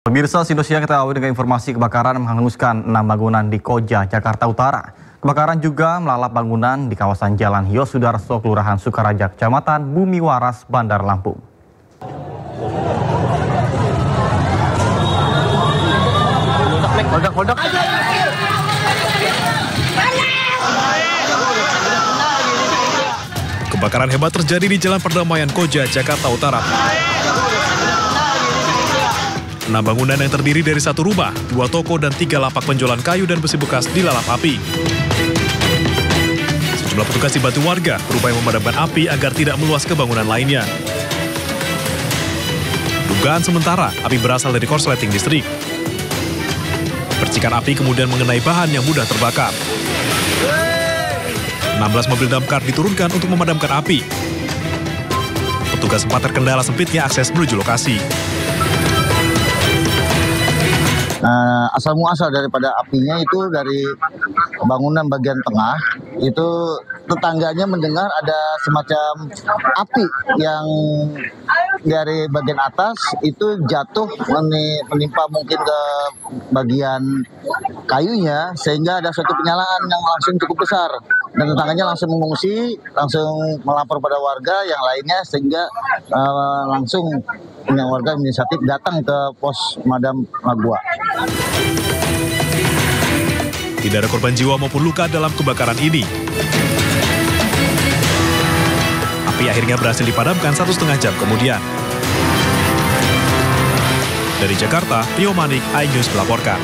Pemirsa, Siang kita awali dengan informasi kebakaran menghanguskan 6 bangunan di Koja, Jakarta Utara. Kebakaran juga melalap bangunan di kawasan Jalan Yosudarso, Kelurahan Sukaraja, Kecamatan Bumi Waras, Bandar Lampung. Kebakaran hebat terjadi di Jalan Perdamaian Koja, Jakarta Utara. 6 bangunan yang terdiri dari 1 rumah, 2 toko, dan 3 lapak penjualan kayu dan besi bekas dilalap api. Sejumlah petugas dibantu warga berupaya memadamkan api agar tidak meluas ke bangunan lainnya. Dugaan sementara, api berasal dari korsleting listrik. Percikan api kemudian mengenai bahan yang mudah terbakar. 16 mobil damkar diturunkan untuk memadamkan api. Petugas sempat terkendala sempitnya akses menuju lokasi. Asal muasal daripada apinya itu dari bangunan bagian tengah, itu tetangganya mendengar ada semacam api yang dari bagian atas itu jatuh menimpa mungkin ke bagian kayunya, sehingga ada suatu penyalaan yang langsung cukup besar. Dan tetangganya langsung mengungsi, langsung melapor pada warga yang lainnya, sehingga langsung warga inisiatif datang ke pos Madam Magua. Tidak ada korban jiwa maupun luka dalam kebakaran ini. Api akhirnya berhasil dipadamkan 1,5 jam kemudian. Dari Jakarta, Rio Manik, iNews melaporkan.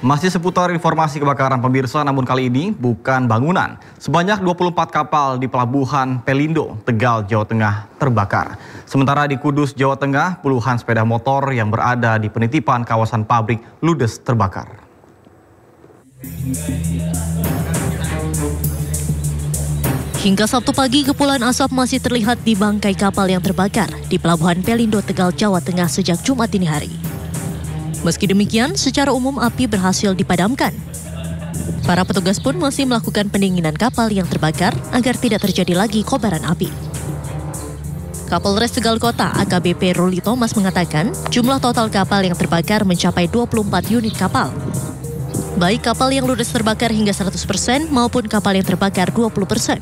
Masih seputar informasi kebakaran pemirsa, namun kali ini bukan bangunan. Sebanyak 24 kapal di Pelabuhan Pelindo, Tegal, Jawa Tengah terbakar. Sementara di Kudus, Jawa Tengah, puluhan sepeda motor yang berada di penitipan kawasan pabrik ludes terbakar. Hingga Sabtu pagi, kepulan asap masih terlihat di bangkai kapal yang terbakar di Pelabuhan Pelindo, Tegal, Jawa Tengah sejak Jumat dini hari. Meski demikian, secara umum api berhasil dipadamkan. Para petugas pun masih melakukan pendinginan kapal yang terbakar agar tidak terjadi lagi kobaran api. Kapolres Tegal Kota AKBP Ruli Thomas mengatakan jumlah total kapal yang terbakar mencapai 24 unit kapal. Baik kapal yang ludes terbakar hingga 100% maupun kapal yang terbakar 20%.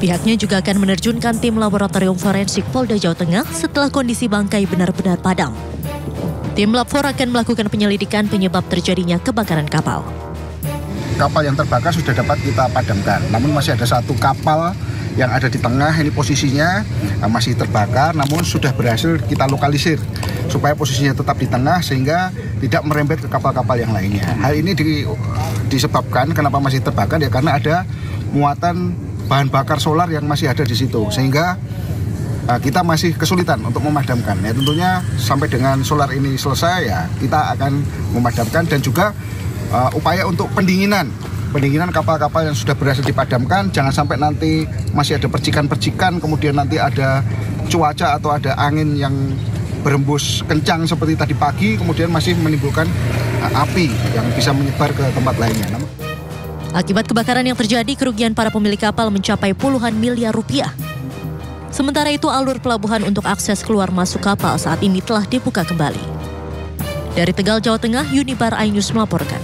Pihaknya juga akan menerjunkan tim laboratorium forensik Polda Jawa Tengah setelah kondisi bangkai benar-benar padam. Tim Lab 4 akan melakukan penyelidikan penyebab terjadinya kebakaran kapal. Kapal yang terbakar sudah dapat kita padamkan, namun masih ada 1 kapal yang ada di tengah, ini posisinya masih terbakar, namun sudah berhasil kita lokalisir supaya posisinya tetap di tengah sehingga tidak merembet ke kapal-kapal yang lainnya. Hal ini disebabkan kenapa masih terbakar ya karena ada muatan bahan bakar solar yang masih ada di situ, sehingga kita masih kesulitan untuk memadamkan. Ya tentunya sampai dengan solar ini selesai ya kita akan memadamkan, dan juga upaya untuk pendinginan kapal-kapal yang sudah berhasil dipadamkan, jangan sampai nanti masih ada percikan-percikan, kemudian nanti ada cuaca atau ada angin yang berembus kencang seperti tadi pagi, kemudian masih menimbulkan api yang bisa menyebar ke tempat lainnya. Akibat kebakaran yang terjadi, kerugian para pemilik kapal mencapai puluhan miliar rupiah. Sementara itu, alur pelabuhan untuk akses keluar masuk kapal saat ini telah dibuka kembali. Dari Tegal, Jawa Tengah, Unibar iNews melaporkan.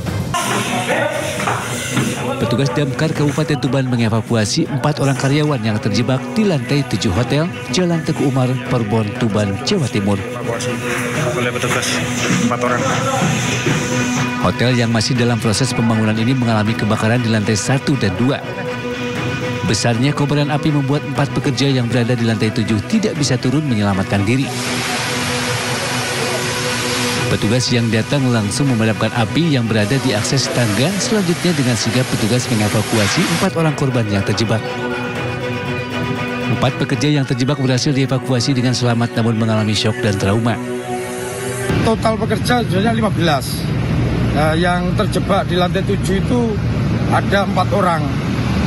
Petugas damkar Kabupaten Tuban mengevakuasi 4 orang karyawan yang terjebak di lantai 7 hotel Jalan Teguh Umar, Perbon, Tuban, Jawa Timur. Oleh petugas 4 orang. Hotel yang masih dalam proses pembangunan ini mengalami kebakaran di lantai 1 dan 2. Besarnya kobaran api membuat 4 pekerja yang berada di lantai 7 tidak bisa turun menyelamatkan diri. Petugas yang datang langsung memadamkan api yang berada di akses tangga. Selanjutnya dengan sigap petugas mengevakuasi 4 orang korban yang terjebak. 4 pekerja yang terjebak berhasil dievakuasi dengan selamat namun mengalami syok dan trauma. Total pekerja sebenarnya 15. Yang terjebak di lantai 7 itu ada 4 orang.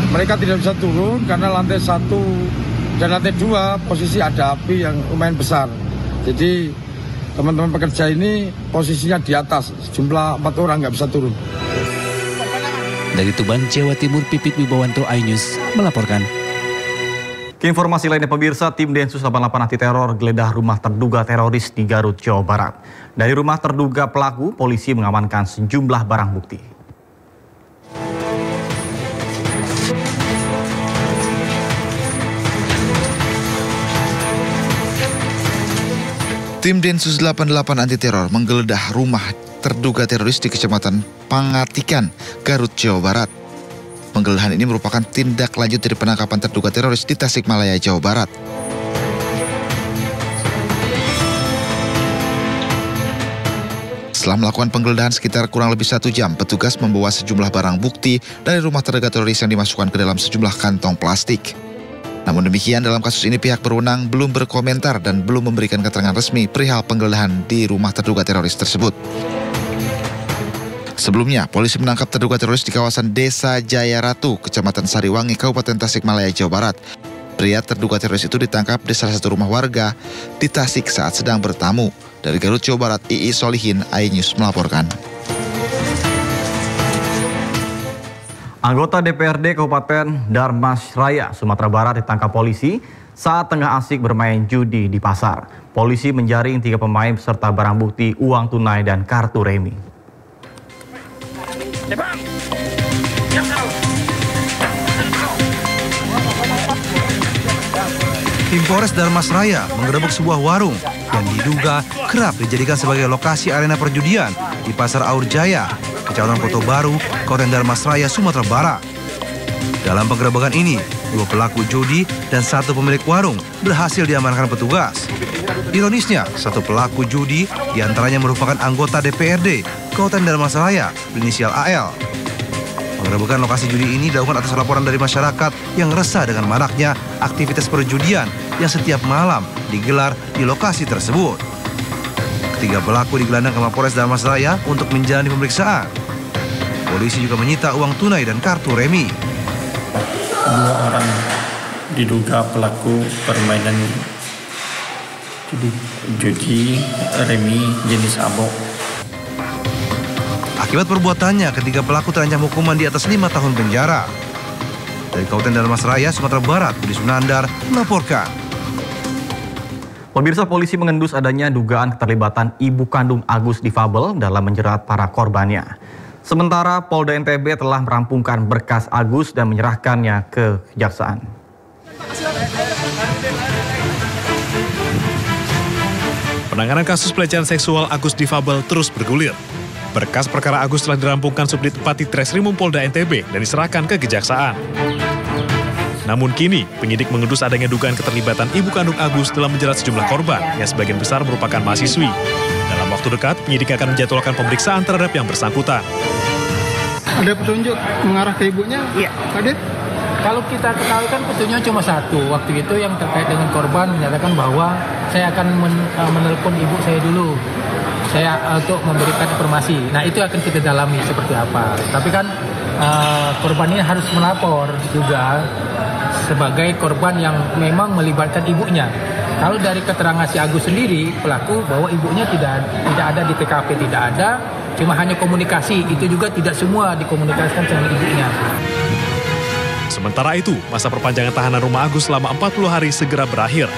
Mereka tidak bisa turun karena lantai 1 dan lantai 2 posisi ada api yang lumayan besar. Jadi teman-teman pekerja ini posisinya di atas, jumlah 4 orang nggak bisa turun. Dari Tuban, Jawa Timur, Pipit Wibawanto, iNews melaporkan. Keinformasi lainnya pemirsa, tim Densus 88 anti teror geledah rumah terduga teroris di Garut, Jawa Barat. Dari rumah terduga pelaku, polisi mengamankan sejumlah barang bukti. Tim Densus 88 anti teror menggeledah rumah terduga teroris di Kecamatan Pangatikan, Garut, Jawa Barat. Penggeledahan ini merupakan tindak lanjut dari penangkapan terduga teroris di Tasikmalaya, Jawa Barat. Setelah melakukan penggeledahan sekitar kurang lebih 1 jam, petugas membawa sejumlah barang bukti dari rumah terduga teroris yang dimasukkan ke dalam sejumlah kantong plastik. Namun demikian, dalam kasus ini pihak berwenang belum berkomentar dan belum memberikan keterangan resmi perihal penggeledahan di rumah terduga teroris tersebut. Sebelumnya, polisi menangkap terduga teroris di kawasan Desa Jaya Ratu, Kecamatan Sariwangi, Kabupaten Tasikmalaya, Jawa Barat. Pria terduga teroris itu ditangkap di salah satu rumah warga di Tasik saat sedang bertamu. Dari Garut, Jawa Barat, II Solihin, iNews melaporkan. Anggota DPRD Kabupaten Darmasraya, Sumatera Barat ditangkap polisi saat tengah asik bermain judi di pasar. Polisi menjaring 3 pemain beserta barang bukti uang tunai dan kartu remi. Tim Polres Darmasraya menggerebek sebuah warung yang diduga kerap dijadikan sebagai lokasi arena perjudian di Pasar Aur Jaya, Kecamatan Kota Baru, Kabupaten Darmasraya, Sumatera Barat. Dalam penggerebekan ini, 2 pelaku judi dan 1 pemilik warung berhasil diamankan petugas. Ironisnya, 1 pelaku judi diantaranya merupakan anggota DPRD Kabupaten Darmasraya berinisial AL. Penggerebekan lokasi judi ini dilakukan atas laporan dari masyarakat yang resah dengan maraknya aktivitas perjudian yang setiap malam digelar di lokasi tersebut. Ketiga pelaku digelandang ke Mapolres Darmasraya untuk menjalani pemeriksaan. Polisi juga menyita uang tunai dan kartu remi. 2 orang diduga pelaku permainan judi remi jenis abok. Akibat perbuatannya, ketiga pelaku terancam hukuman di atas 5 tahun penjara. Dari Kabupaten Darmasraya, Sumatera Barat, Budi Sunandar melaporkan. Pemirsa, polisi mengendus adanya dugaan keterlibatan ibu kandung Agus difabel dalam menjerat para korbannya. Sementara Polda NTB telah merampungkan berkas Agus dan menyerahkannya ke kejaksaan. Penanganan kasus pelecehan seksual Agus difabel terus bergulir. Berkas perkara Agus telah dirampungkan Subdit 4 Ditreskrimum Polda NTB dan diserahkan ke kejaksaan. Namun kini, penyidik mengendus adanya dugaan keterlibatan ibu kandung Agus dalam menjerat sejumlah korban yang sebagian besar merupakan mahasiswi. Dalam waktu dekat, penyidik akan menjadwalkan pemeriksaan terhadap yang bersangkutan. Ada petunjuk mengarah ke ibunya? Iya. Kadit? Kalau kita ketahui kan petunjuknya cuma 1. Waktu itu yang terkait dengan korban menyatakan bahwa saya akan menelpon ibu saya dulu. Untuk memberikan informasi. Nah, itu akan kita dalami seperti apa. Tapi kan korban ini harus melapor juga sebagai korban yang memang melibatkan ibunya. Kalau dari keterangan si Agus sendiri, pelaku bahwa ibunya tidak ada di TKP, tidak ada, cuma hanya komunikasi. Itu juga tidak semua dikomunikasikan dengan ibunya. Sementara itu, masa perpanjangan tahanan rumah Agus selama 40 hari segera berakhir.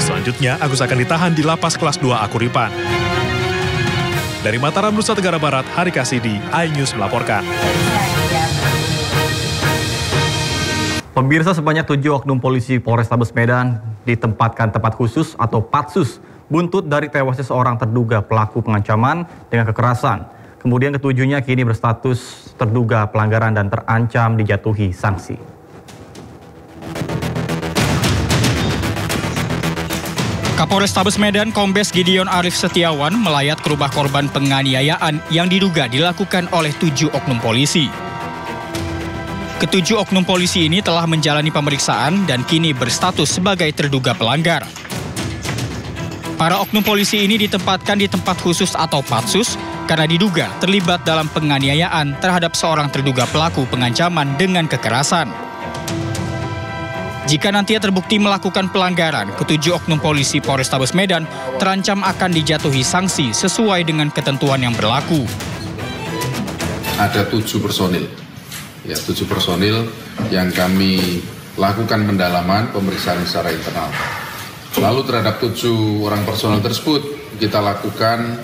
Selanjutnya, Agus akan ditahan di Lapas Kelas 2 Akuripan. Dari Mataram, Nusa Tenggara Barat, Hari Kasidi, iNews melaporkan. Pemirsa, sebanyak 7 oknum polisi Polrestabes Medan ditempatkan tempat khusus atau patsus buntut dari tewasnya seorang terduga pelaku pengancaman dengan kekerasan. Kemudian ketujuhnya kini berstatus terduga pelanggaran dan terancam dijatuhi sanksi. Kapolrestabes Medan Kombes Gideon Arif Setiawan melayat ke rumah korban penganiayaan yang diduga dilakukan oleh 7 oknum polisi. Ketujuh oknum polisi ini telah menjalani pemeriksaan dan kini berstatus sebagai terduga pelanggar. Para oknum polisi ini ditempatkan di tempat khusus atau patsus karena diduga terlibat dalam penganiayaan terhadap seorang terduga pelaku pengancaman dengan kekerasan. Jika nantinya terbukti melakukan pelanggaran, ketujuh oknum polisi Polrestabes Medan terancam akan dijatuhi sanksi sesuai dengan ketentuan yang berlaku. Ada 7 personil, ya 7 personil yang kami lakukan pendalaman pemeriksaan secara internal. Lalu terhadap 7 orang personel tersebut kita lakukan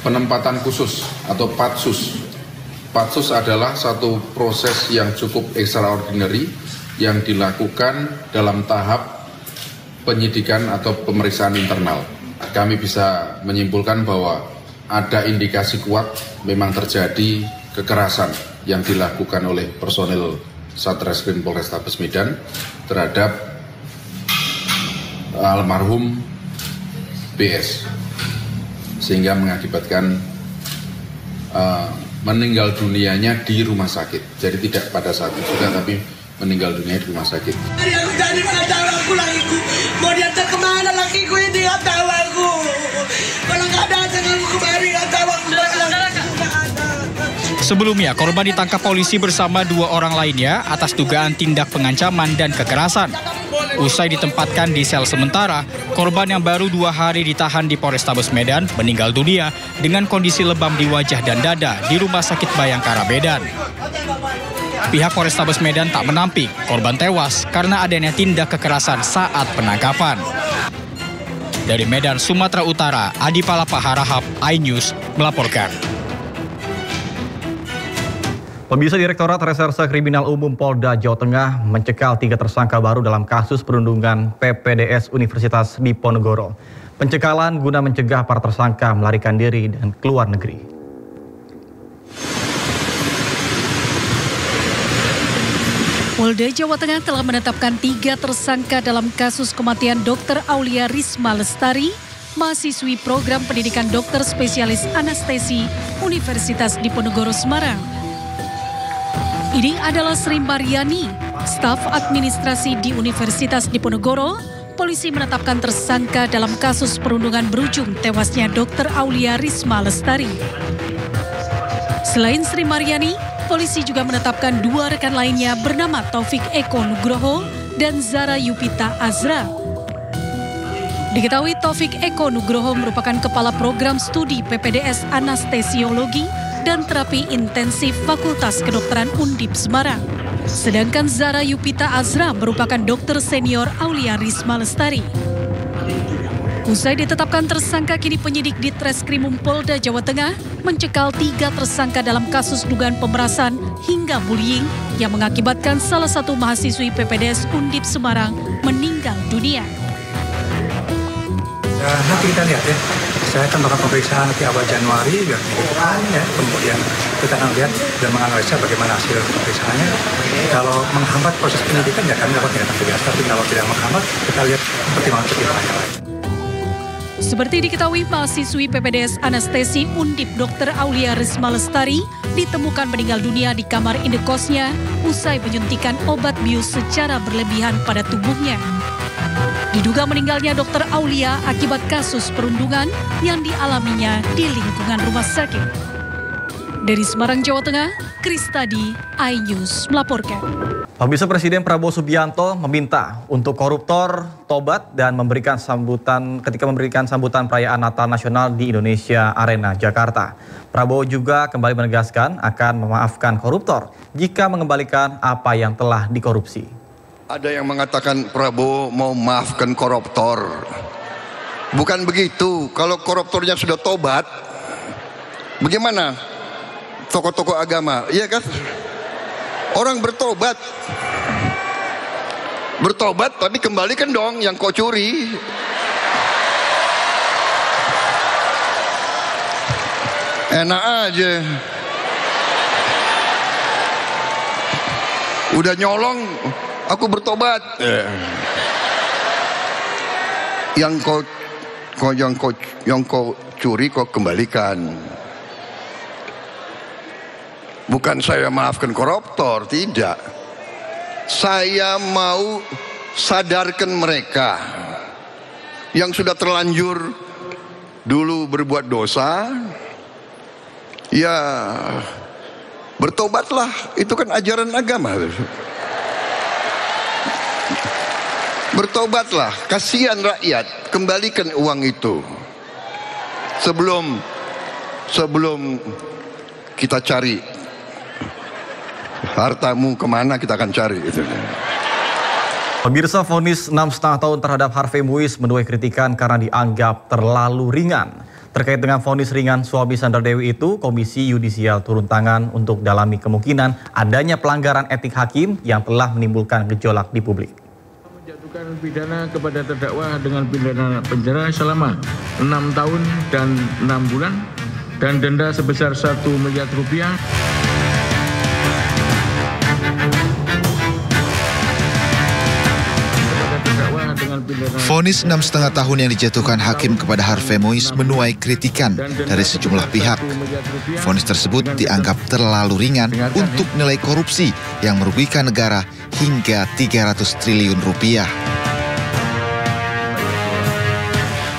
penempatan khusus atau patsus. Patsus adalah satu proses yang cukup extraordinary yang dilakukan dalam tahap penyidikan atau pemeriksaan internal. Kami bisa menyimpulkan bahwa ada indikasi kuat memang terjadi kekerasan yang dilakukan oleh personil Satreskrim Polrestabes Medan terhadap almarhum BS, sehingga mengakibatkan meninggal dunianya di rumah sakit. Jadi tidak pada saat itu juga, tapi meninggal dunia di rumah sakit. Dari mana tahu aku lakiku, mau diantar kemana lakiku ini, nggak tahu aku. Kalau nggak ada aku kemarin nggak tahu aku. Sebelumnya, korban ditangkap polisi bersama 2 orang lainnya atas dugaan tindak pengancaman dan kekerasan. Usai ditempatkan di sel sementara, korban yang baru 2 hari ditahan di Polrestabes Medan meninggal dunia dengan kondisi lebam di wajah dan dada di Rumah Sakit Bayangkara Medan. Pihak Polrestabes Medan tak menampik korban tewas karena adanya tindak kekerasan saat penangkapan. Dari Medan, Sumatera Utara, Adi Palapa Harahap, iNews melaporkan. Pemirsa, Direktorat Reserse Kriminal Umum Polda Jawa Tengah mencekal 3 tersangka baru dalam kasus perundungan PPDS Universitas Diponegoro. Pencekalan guna mencegah para tersangka melarikan diri dan keluar negeri. Polda Jawa Tengah telah menetapkan 3 tersangka dalam kasus kematian Dr. Aulia Risma Lestari, mahasiswi program pendidikan dokter spesialis anestesi Universitas Diponegoro Semarang. Ini adalah Sri Mariani, staf administrasi di Universitas Diponegoro. Polisi menetapkan tersangka dalam kasus perundungan berujung tewasnya Dr. Aulia Risma Lestari. Selain Sri Mariani, polisi juga menetapkan 2 rekan lainnya bernama Taufik Eko Nugroho dan Zara Yupita Azra. Diketahui Taufik Eko Nugroho merupakan kepala program studi PPDS Anestesiologi dan Terapi Intensif Fakultas Kedokteran Undip Semarang. Sedangkan Zara Yupita Azra merupakan dokter senior Aulia Risma Lestari. Usai ditetapkan tersangka, kini penyidik di Treskrimum Polda Jawa Tengah mencekal 3 tersangka dalam kasus dugaan pemerasan hingga bullying yang mengakibatkan salah satu mahasiswi PPDS Undip Semarang meninggal dunia. Ya, nanti kita lihat ya. Saya akan melakukan pemeriksaan nanti awal Januari biar ya, kemudian kita akan lihat dan menganalisa bagaimana hasil pemeriksaannya. Kalau menghambat proses penyidikan ya kami lakukan tindakan tegas, tapi kalau tidak menghambat kita lihat pertimbangan-pertimbangan lain. Seperti diketahui, mahasiswi PPDS Anestesi Undip Dr. Aulia Risma Lestari ditemukan meninggal dunia di kamar indekosnya usai menyuntikan obat bius secara berlebihan pada tubuhnya. Diduga meninggalnya Dr. Aulia akibat kasus perundungan yang dialaminya di lingkungan rumah sakit. Dari Semarang, Jawa Tengah, Kristadi, iNews melaporkan. Pemirsa, Presiden Prabowo Subianto meminta untuk koruptor tobat dan memberikan sambutan perayaan Natal Nasional di Indonesia Arena, Jakarta. Prabowo juga kembali menegaskan akan memaafkan koruptor jika mengembalikan apa yang telah dikorupsi. Ada yang mengatakan Prabowo mau maafkan koruptor. Bukan begitu. Kalau koruptornya sudah tobat, bagaimana tokoh-tokoh agama? Iya kan? Orang bertobat. Bertobat tapi kembalikan dong yang kau curi. Enak aja. Udah nyolong, aku bertobat. Yang kau curi kau kembalikan. Bukan saya maafkan koruptor, tidak. Saya mau sadarkan mereka yang sudah terlanjur dulu berbuat dosa. Ya, bertobatlah, itu kan ajaran agama. Bertobatlah, kasihan rakyat, kembalikan uang itu. Sebelum kita cari hartamu kemana, kita akan cari itu. Pemirsa, vonis 6,5 tahun terhadap Harvey Muiz menuai kritikan karena dianggap terlalu ringan. Terkait dengan vonis ringan suami Sandra Dewi itu, Komisi Yudisial turun tangan untuk dalami kemungkinan adanya pelanggaran etik hakim yang telah menimbulkan gejolak di publik. Menjatuhkan pidana kepada terdakwa dengan pidana penjara selama 6 tahun dan 6 bulan dan denda sebesar 1 miliar rupiah. Vonis 6,5 tahun yang dijatuhkan hakim kepada Harvey Muiz menuai kritikan dari sejumlah pihak. Vonis tersebut dianggap terlalu ringan untuk nilai korupsi yang merugikan negara hingga 300 triliun rupiah.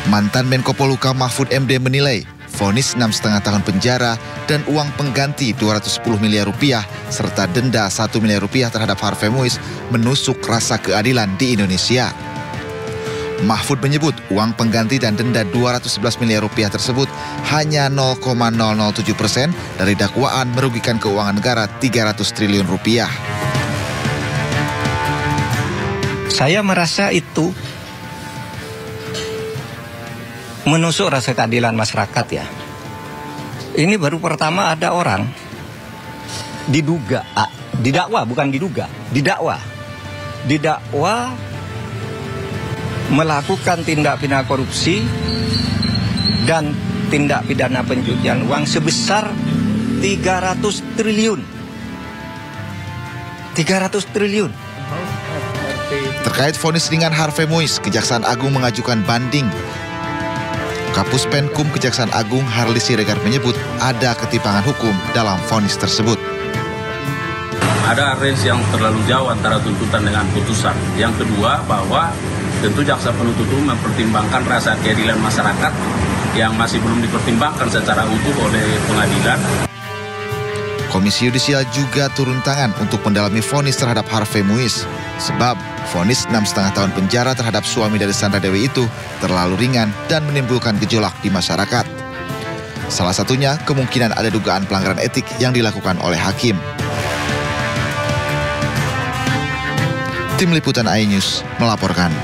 Mantan Menko Polhukam Mahfud MD menilai vonis 6,5 tahun penjara dan uang pengganti 210 miliar rupiah serta denda 1 miliar rupiah terhadap Harvey Muiz menusuk rasa keadilan di Indonesia. Mahfud menyebut uang pengganti dan denda 211 miliar rupiah tersebut hanya 0,007% dari dakwaan merugikan keuangan negara 300 triliun rupiah. Saya merasa itu menusuk rasa keadilan masyarakat ya. Ini baru pertama ada orang didakwa melakukan tindak pidana korupsi dan tindak pidana pencucian uang sebesar 300 triliun. 300 triliun. Terkait vonis ringan Harvey Muiz, Kejaksaan Agung mengajukan banding. Kapus Penkum Kejaksaan Agung Harli Siregar menyebut ada ketimpangan hukum dalam vonis tersebut. Ada range yang terlalu jauh antara tuntutan dengan putusan. Yang kedua, bahwa tentu jaksa penuntut umum mempertimbangkan rasa keadilan masyarakat yang masih belum dipertimbangkan secara utuh oleh pengadilan. Komisi Yudisial juga turun tangan untuk mendalami vonis terhadap Harvey Muiz. Sebab vonis 6,5 tahun penjara terhadap suami dari Sandra Dewi itu terlalu ringan dan menimbulkan gejolak di masyarakat. Salah satunya kemungkinan ada dugaan pelanggaran etik yang dilakukan oleh hakim. Tim Liputan iNews melaporkan.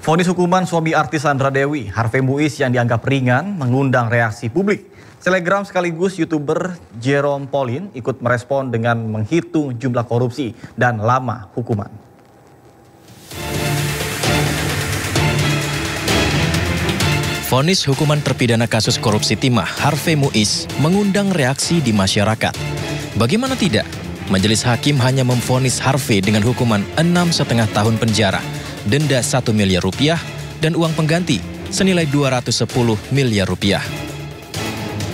Vonis hukuman suami artis Sandra Dewi, Harvey Muiz yang dianggap ringan mengundang reaksi publik. Selebgram sekaligus YouTuber Jerome Pauline ikut merespon dengan menghitung jumlah korupsi dan lama hukuman. Vonis hukuman terpidana kasus korupsi timah Harvey Muiz mengundang reaksi di masyarakat. Bagaimana tidak? Majelis Hakim hanya memvonis Harvey dengan hukuman 6,5 tahun penjara, denda 1 miliar rupiah, dan uang pengganti senilai 210 miliar rupiah.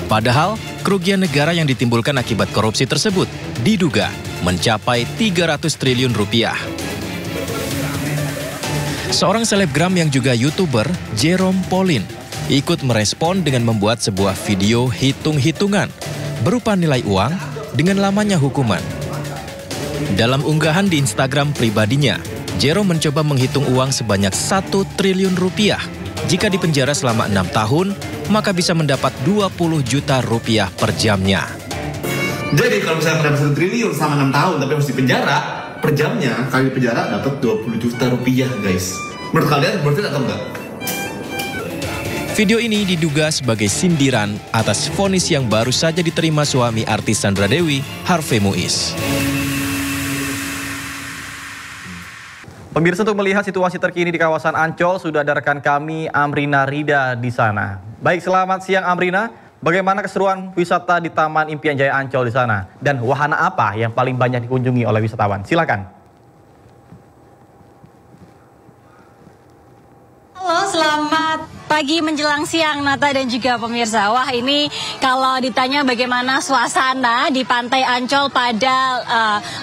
Padahal, kerugian negara yang ditimbulkan akibat korupsi tersebut diduga mencapai 300 triliun rupiah. Seorang selebgram yang juga YouTuber, Jerome Pauline, ikut merespon dengan membuat sebuah video hitung-hitungan berupa nilai uang dengan lamanya hukuman. Dalam unggahan di Instagram pribadinya, Jerome mencoba menghitung uang sebanyak 1 triliun rupiah. Jika dipenjara selama 6 tahun, maka bisa mendapat 20 juta rupiah per jamnya. Jadi kalau misalnya mendapat 1 triliun selama 6 tahun tapi harus dipenjara, per jamnya kali dipenjara dapat 20 juta rupiah guys. Menurut kalian berarti atau enggak? Video ini diduga sebagai sindiran atas vonis yang baru saja diterima suami artis Sandra Dewi, Harvey Muiz. Pemirsa, untuk melihat situasi terkini di kawasan Ancol, sudah ada rekan kami Amrina Rida di sana. Baik, selamat siang Amrina. Bagaimana keseruan wisata di Taman Impian Jaya Ancol di sana? Dan wahana apa yang paling banyak dikunjungi oleh wisatawan? Silakan. Halo, selamat pagi menjelang siang Nata dan juga pemirsa. Wah, ini kalau ditanya bagaimana suasana di Pantai Ancol pada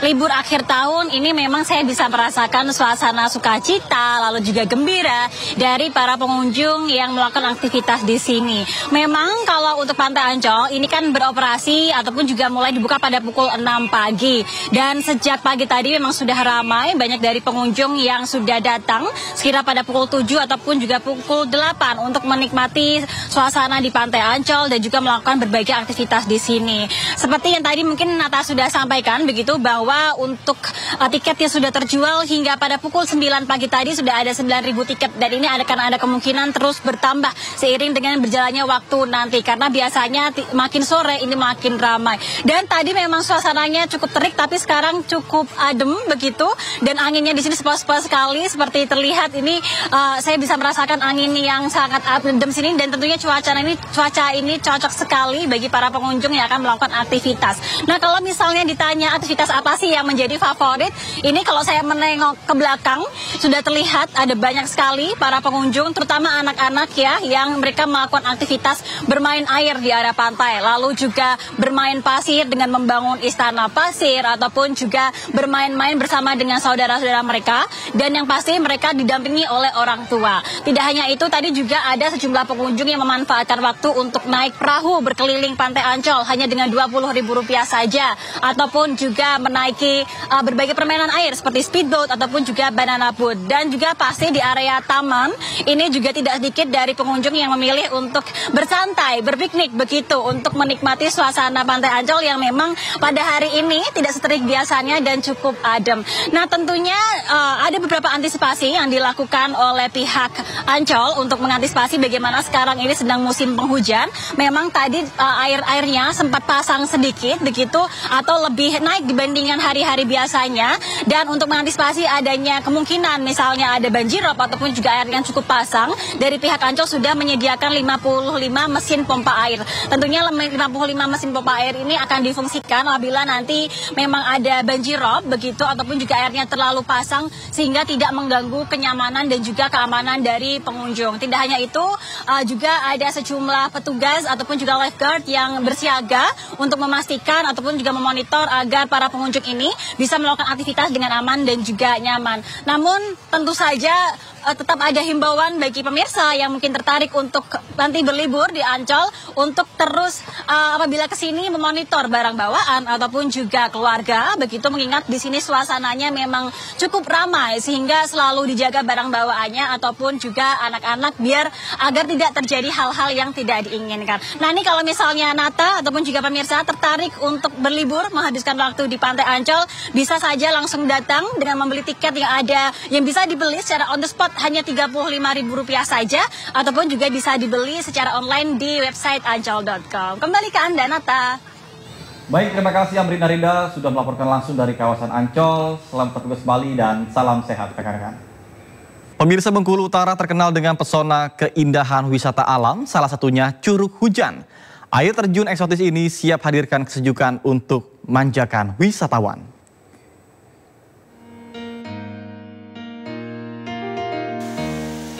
libur akhir tahun, ini memang saya bisa merasakan suasana sukacita lalu juga gembira dari para pengunjung yang melakukan aktivitas di sini. Memang kalau untuk Pantai Ancol ini kan beroperasi ataupun juga mulai dibuka pada pukul 6 pagi. Dan sejak pagi tadi memang sudah ramai, banyak dari pengunjung yang sudah datang sekira pada pukul 7 ataupun juga pukul 8 untuk menikmati suasana di Pantai Ancol dan juga melakukan berbagai aktivitas di sini. Seperti yang tadi mungkin Nata sudah sampaikan begitu, bahwa untuk tiket yang sudah terjual hingga pada pukul 9 pagi tadi sudah ada 9.000 tiket, dan ini akan ada kemungkinan terus bertambah seiring dengan berjalannya waktu nanti, karena biasanya makin sore ini makin ramai. Dan tadi memang suasananya cukup terik, tapi sekarang cukup adem begitu, dan anginnya di sini sepa-sepa sekali seperti terlihat ini. Saya bisa merasakan angin yang sangat adem sini, dan tentunya cuaca ini cocok sekali bagi para pengunjung yang akan melakukan aktivitas. Nah, kalau misalnya ditanya aktivitas apa sih yang menjadi favorit, ini kalau saya menengok ke belakang sudah terlihat ada banyak sekali para pengunjung, terutama anak-anak ya, yang mereka melakukan aktivitas bermain air di area pantai, lalu juga bermain pasir dengan membangun istana pasir, ataupun juga bermain-main bersama dengan saudara-saudara mereka, dan yang pasti mereka didampingi oleh orang tua. Tidak hanya itu, tadi juga ada sejumlah pengunjung yang memanfaatkan waktu untuk naik perahu berkeliling Pantai Ancol hanya dengan Rp20.000 saja, ataupun juga menaiki berbagai permainan air seperti speedboat ataupun juga banana boat. Dan juga pasti di area taman ini juga tidak sedikit dari pengunjung yang memilih untuk bersantai, berpiknik begitu, untuk menikmati suasana Pantai Ancol yang memang pada hari ini tidak seterik biasanya dan cukup adem. Nah, tentunya ada beberapa antisipasi yang dilakukan oleh pihak Ancol untuk mengantisipasi bagaimana sekarang ini sedang musim penghujan. Memang tadi airnya sempat pasang sedikit begitu, atau lebih naik dibandingkan hari-hari biasanya, dan untuk mengantisipasi adanya kemungkinan misalnya ada banjirop ataupun juga air yang cukup pasang, dari pihak Ancol sudah menyediakan 55 mesin pompa air. Tentunya 55 mesin pompa air ini akan difungsikan apabila nanti memang ada banjirop begitu, ataupun juga airnya terlalu pasang sehingga tidak mengganggu kenyamanan dan juga keamanan dari pengunjung. Tidak hanya itu, juga ada sejumlah petugas ataupun juga lifeguard yang bersiaga untuk memastikan ataupun juga memonitor agar para pengunjung ini bisa melakukan aktivitas dengan aman dan juga nyaman. Namun tentu saja tetap ada himbauan bagi pemirsa yang mungkin tertarik untuk nanti berlibur di Ancol untuk terus apabila kesini memonitor barang bawaan ataupun juga keluarga begitu, mengingat di sini suasananya memang cukup ramai sehingga selalu dijaga barang bawaannya ataupun juga anak-anak biar agar tidak terjadi hal-hal yang tidak diinginkan. Nah, ini kalau misalnya Nata ataupun juga pemirsa tertarik untuk berlibur menghabiskan waktu di Pantai Ancol, bisa saja langsung datang dengan membeli tiket yang bisa dibeli secara on the spot hanya Rp35.000 saja, ataupun juga bisa dibeli secara online di website ancol.com. Kembali ke Anda, Nata. Baik, terima kasih Amrina Rinda sudah melaporkan langsung dari kawasan Ancol. Selamat bertugas kembali dan salam sehat rekan-rekan. Pemirsa, Bengkulu Utara terkenal dengan pesona keindahan wisata alam, salah satunya Curug Hujan. Air terjun eksotis ini siap hadirkan kesejukan untuk manjakan wisatawan.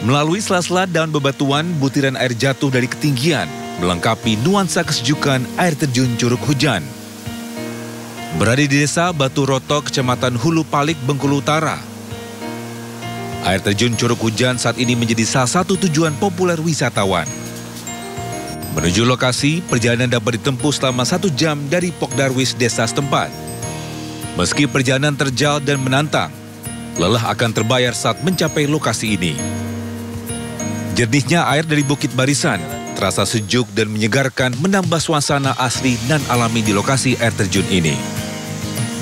Melalui sela-sela daun bebatuan, butiran air jatuh dari ketinggian, melengkapi nuansa kesejukan air terjun Curug Hujan. Berada di desa Batu Roto, Kecamatan Hulu Palik, Bengkulu Utara. Air terjun Curug Hujan saat ini menjadi salah satu tujuan populer wisatawan. Menuju lokasi, perjalanan dapat ditempuh selama 1 jam dari Pok Darwis desa setempat. Meski perjalanan terjal dan menantang, lelah akan terbayar saat mencapai lokasi ini. Jernihnya air dari Bukit Barisan terasa sejuk dan menyegarkan, menambah suasana asli dan alami di lokasi air terjun ini.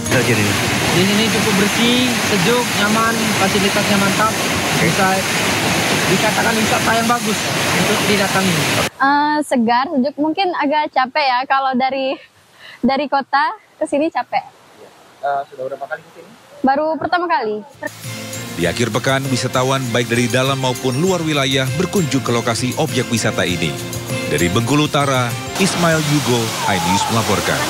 Di sini cukup bersih, sejuk, nyaman, fasilitasnya mantap. Bisa dikatakan wisata yang bagus untuk didatangi. Segar, sejuk, mungkin agak capek ya kalau dari kota ke sini capek. Sudah berapa kali ke sini? Baru pertama kali. Di akhir pekan, wisatawan baik dari dalam maupun luar wilayah berkunjung ke lokasi objek wisata ini. Dari Bengkulu Utara, Ismail Yugo, iNews melaporkan.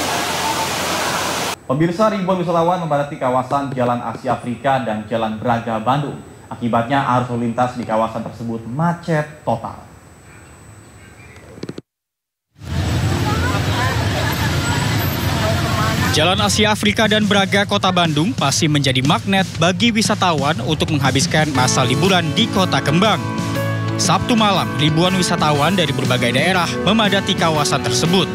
Pemirsa, ribuan wisatawan memadati kawasan Jalan Asia Afrika dan Jalan Braga Bandung. Akibatnya arus lalu lintas di kawasan tersebut macet total. Jalan Asia Afrika dan Braga Kota Bandung masih menjadi magnet bagi wisatawan untuk menghabiskan masa liburan di Kota Kembang. Sabtu malam, ribuan wisatawan dari berbagai daerah memadati kawasan tersebut.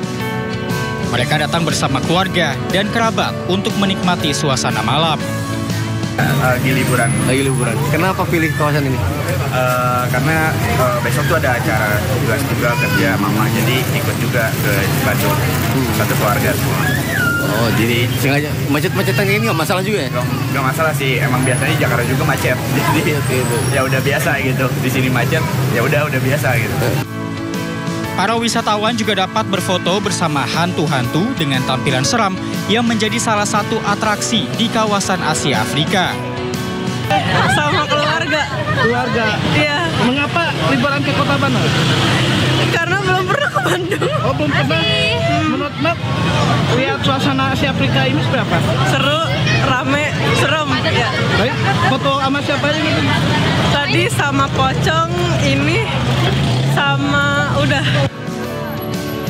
Mereka datang bersama keluarga dan kerabat untuk menikmati suasana malam. Lagi liburan. Lagi liburan. Kenapa pilih kawasan ini? Karena besok tuh ada acara tugas juga kerja mama, jadi ikut juga ke Bandung satu keluarga semua. Oh, jadi sengaja macet-macetan ini nggak masalah juga ya? Nggak masalah sih, emang biasanya Jakarta juga macet. Jadi ya udah biasa gitu. Di sini macet, ya udah biasa gitu. Para wisatawan juga dapat berfoto bersama hantu-hantu dengan tampilan seram yang menjadi salah satu atraksi di kawasan Asia Afrika. Sama keluarga. Keluarga? Iya. Mengapa liburan ke kota Bandung? Karena belum pernah ke Bandung. Oh, belum pernah? Menurut Mak, lihat suasana Asia Afrika ini seperti apa? Seru, rame, serem. Ya. Baik, foto sama siapa ini? Tadi sama pocong, ini sama udah.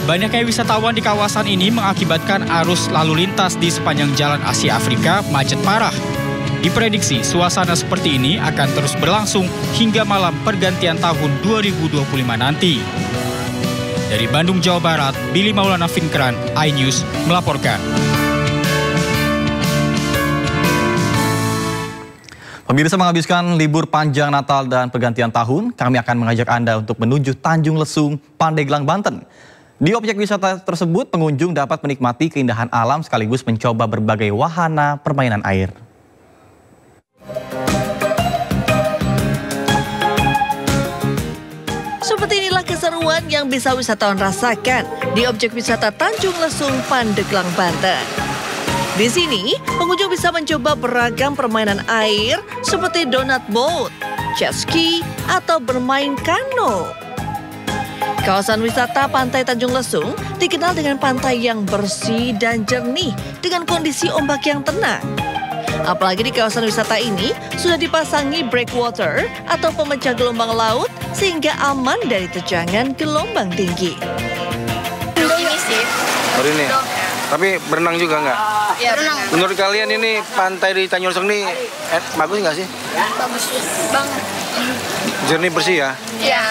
Banyaknya wisatawan di kawasan ini mengakibatkan arus lalu lintas di sepanjang jalan Asia Afrika macet parah. Diprediksi suasana seperti ini akan terus berlangsung hingga malam pergantian tahun 2025 nanti. Dari Bandung, Jawa Barat, Billy Maulana Finkran, iNews melaporkan. Pemirsa, menghabiskan libur panjang Natal dan pergantian tahun, kami akan mengajak Anda untuk menuju Tanjung Lesung, Pandeglang, Banten. Di objek wisata tersebut, pengunjung dapat menikmati keindahan alam sekaligus mencoba berbagai wahana permainan air. Seperti inilah keseruan yang bisa wisatawan rasakan di objek wisata Tanjung Lesung, Pandeglang, Banten. Di sini, pengunjung bisa mencoba beragam permainan air seperti donut boat, jet ski, atau bermain kano. Kawasan wisata Pantai Tanjung Lesung dikenal dengan pantai yang bersih dan jernih dengan kondisi ombak yang tenang. Apalagi di kawasan wisata ini sudah dipasangi breakwater atau pemecah gelombang laut sehingga aman dari terjangan gelombang tinggi. Ini sih. Baru ini. Tapi berenang juga nggak? Iya, berenang. Menurut kalian ini pantai di Tanjung Lesung ini bagus nggak sih? Bagus banget. Jernih bersih ya? Iya.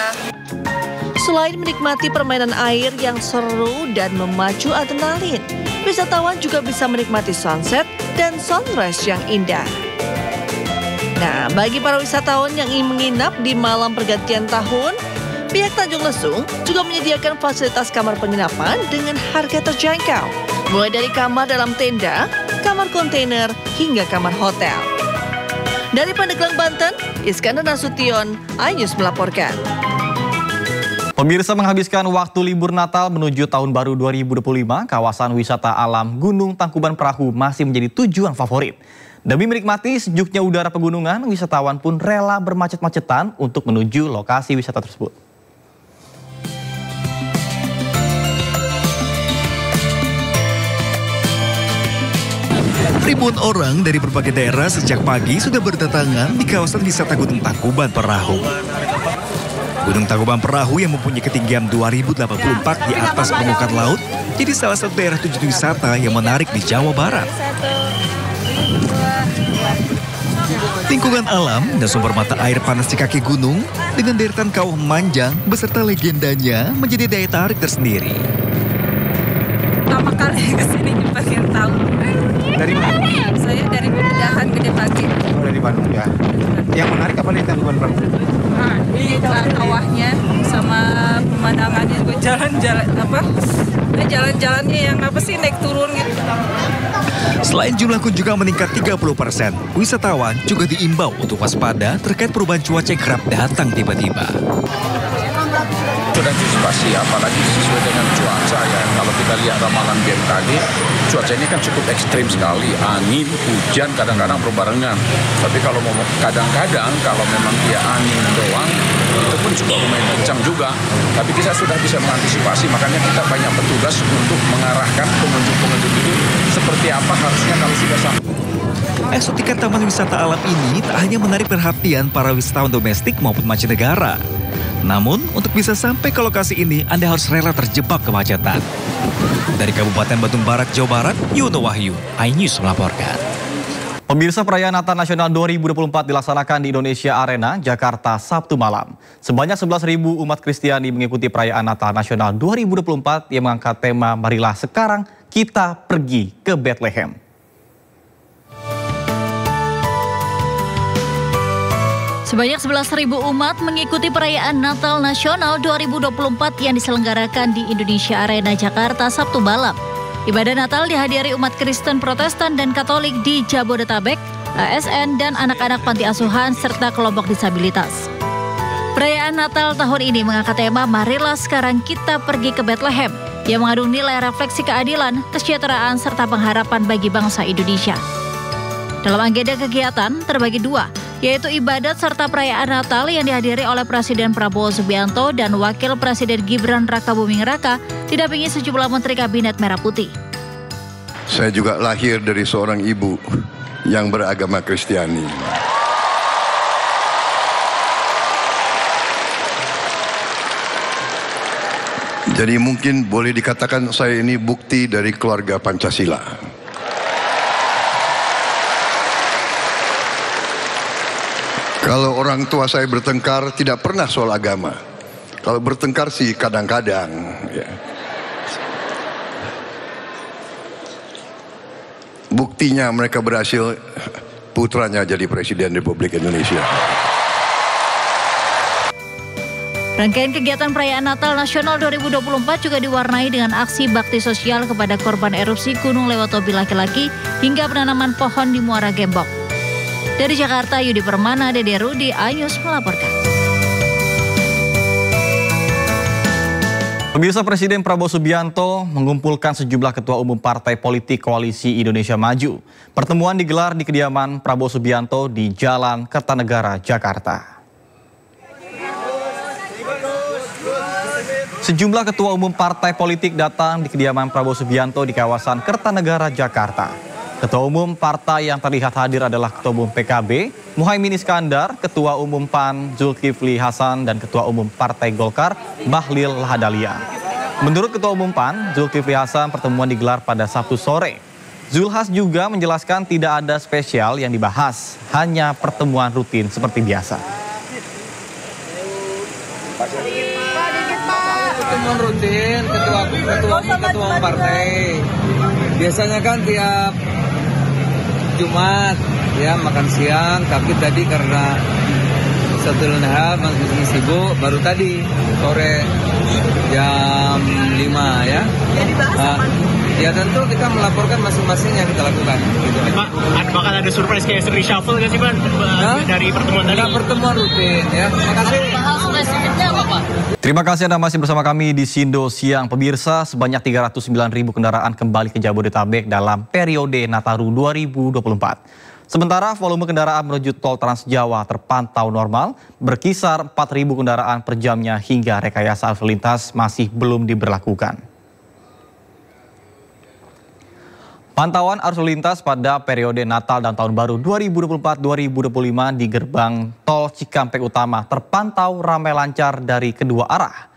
Selain menikmati permainan air yang seru dan memacu adrenalin, wisatawan juga bisa menikmati sunset dan sunrise yang indah. Nah, bagi para wisatawan yang ingin menginap di malam pergantian tahun, pihak Tanjung Lesung juga menyediakan fasilitas kamar penginapan dengan harga terjangkau, mulai dari kamar dalam tenda, kamar kontainer, hingga kamar hotel. Dari Pandeglang, Banten, Iskandar Nasution, iNews melaporkan. Pemirsa, menghabiskan waktu libur Natal menuju Tahun Baru 2025, kawasan wisata alam Gunung Tangkuban Perahu masih menjadi tujuan favorit. Demi menikmati sejuknya udara pegunungan, wisatawan pun rela bermacet-macetan untuk menuju lokasi wisata tersebut. Ribuan orang dari berbagai daerah sejak pagi sudah berdatangan di kawasan wisata Gunung Tangkuban Perahu. Gunung Tangkuban Perahu yang mempunyai ketinggian 2084 di atas permukaan laut jadi salah satu daerah tujuan wisata yang menarik di Jawa Barat. Lingkungan alam dan sumber mata air panas di kaki gunung dengan deretan kawah memanjang beserta legendanya menjadi daya tarik tersendiri. Pertama kali kesini bagian tahun. Dari mana? Saya dari Pemedahan Gede Pagi. Oh, dari Bandung ya. Yang menarik apa nih Tangkuban Perahu? Ini kawahnya sama pemandangannya juga jalan-jalannya yang apa sih naik turun gitu. Selain jumlah kunjungan meningkat 30%, wisatawan juga diimbau untuk waspada terkait perubahan cuaca yang kerap datang tiba-tiba. Sudah antisipasi, apalagi sesuai dengan cuaca ya. Kalau kita lihat ramalan BMKG, cuaca ini kan cukup ekstrim sekali. Angin, hujan, kadang-kadang berbarengan. Tapi kalau kadang-kadang kalau memang dia angin doang, itu pun juga lumayan kencang juga. Tapi kita sudah bisa mengantisipasi, makanya kita banyak petugas untuk mengarahkan pengunjung-pengunjung itu seperti apa harusnya kalau sudah sampai. Eksotika taman wisata alam ini tak hanya menarik perhatian para wisatawan domestik maupun mancanegara. Namun, untuk bisa sampai ke lokasi ini, Anda harus rela terjebak kemacetan. Dari Kabupaten Bandung Barat, Jawa Barat, Yuno Wahyu, iNews melaporkan. Pemirsa, perayaan Natal Nasional 2024 dilaksanakan di Indonesia Arena, Jakarta, Sabtu malam. Sebanyak 11.000 umat Kristiani mengikuti perayaan Natal Nasional 2024 yang mengangkat tema Marilah Sekarang Kita Pergi ke Bethlehem. Sebanyak 11.000 umat mengikuti perayaan Natal Nasional 2024 yang diselenggarakan di Indonesia Arena Jakarta Sabtu malam. Ibadah Natal dihadiri umat Kristen Protestan dan Katolik di Jabodetabek, ASN, dan anak-anak panti asuhan serta kelompok disabilitas. Perayaan Natal tahun ini mengangkat tema Marilah Sekarang Kita Pergi ke Bethlehem yang mengandung nilai refleksi keadilan, kesejahteraan, serta pengharapan bagi bangsa Indonesia. Dalam agenda kegiatan terbagi dua, yaitu ibadat serta perayaan Natal yang dihadiri oleh Presiden Prabowo Subianto dan Wakil Presiden Gibran Rakabuming Raka, didampingi sejumlah Menteri Kabinet Merah Putih. Saya juga lahir dari seorang ibu yang beragama Kristiani. Jadi mungkin boleh dikatakan saya ini bukti dari keluarga Pancasila. Kalau orang tua saya bertengkar tidak pernah soal agama. Kalau bertengkar sih kadang-kadang. Ya. Buktinya mereka berhasil putranya jadi Presiden Republik Indonesia. Rangkaian kegiatan perayaan Natal Nasional 2024 juga diwarnai dengan aksi bakti sosial kepada korban erupsi Gunung Lewatobi laki-laki hingga penanaman pohon di Muara Gembong. Dari Jakarta, Yudi Permana, Dede Rudi, iNews melaporkan. Pemirsa, Presiden Prabowo Subianto mengumpulkan sejumlah ketua umum partai politik Koalisi Indonesia Maju. Pertemuan digelar di kediaman Prabowo Subianto di Jalan Kertanegara, Jakarta. Sejumlah ketua umum partai politik datang di kediaman Prabowo Subianto di kawasan Kertanegara, Jakarta. Ketua umum partai yang terlihat hadir adalah Ketua Umum PKB, Muhaimin Iskandar, Ketua Umum PAN, Zulkifli Hasan, dan Ketua Umum Partai Golkar, Bahlil Lahadalia. Menurut Ketua Umum PAN, Zulkifli Hasan, pertemuan digelar pada Sabtu sore. Zulhas juga menjelaskan tidak ada spesial yang dibahas, hanya pertemuan rutin seperti biasa. Pertemuan rutin ketua partai. Biasanya kan tiap Jumat ya makan siang, tapi tadi karena satu hal masih sibuk, baru tadi sore jam 5 ya. Ya tentu kita melaporkan masing-masing yang kita lakukan. Gitu. Pak, bakal ada surprise kayak reshuffle nggak sih Pak dari pertemuan tadi? Pertemuan rutin ya. Makasih. Hal spesifiknya apa Pak? Terima kasih Anda masih bersama kami di Sindo Siang. Pemirsa, sebanyak 309.000 kendaraan kembali ke Jabodetabek dalam periode Nataru 2024. Sementara volume kendaraan menuju tol Trans Jawa terpantau normal, berkisar 4.000 kendaraan per jamnya hingga rekayasa arus lintas masih belum diberlakukan. Pantauan arus lintas pada periode Natal dan Tahun Baru 2024-2025 di gerbang tol Cikampek Utama terpantau ramai lancar dari kedua arah.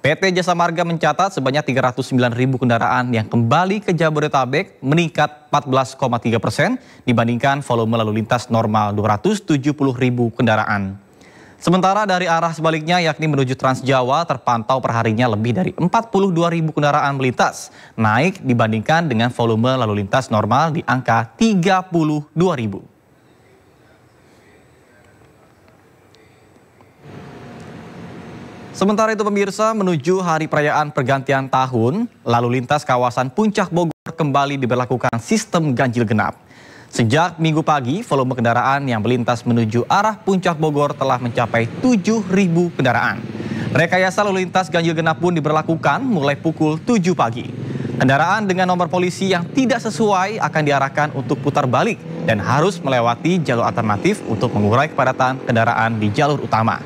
PT Jasa Marga mencatat sebanyak 309.000 kendaraan yang kembali ke Jabodetabek, meningkat 14,3% dibandingkan volume lalu lintas normal 270.000 kendaraan. Sementara dari arah sebaliknya yakni menuju Trans Jawa terpantau perharinya lebih dari 42.000 kendaraan melintas, naik dibandingkan dengan volume lalu lintas normal di angka 32.000. Sementara itu pemirsa, menuju hari perayaan pergantian tahun, lalu lintas kawasan Puncak Bogor kembali diberlakukan sistem ganjil genap. Sejak Minggu pagi, volume kendaraan yang melintas menuju arah Puncak Bogor telah mencapai 7.000 kendaraan. Rekayasa lalu lintas ganjil genap pun diberlakukan mulai pukul 7 pagi. Kendaraan dengan nomor polisi yang tidak sesuai akan diarahkan untuk putar balik dan harus melewati jalur alternatif untuk mengurai kepadatan kendaraan di jalur utama.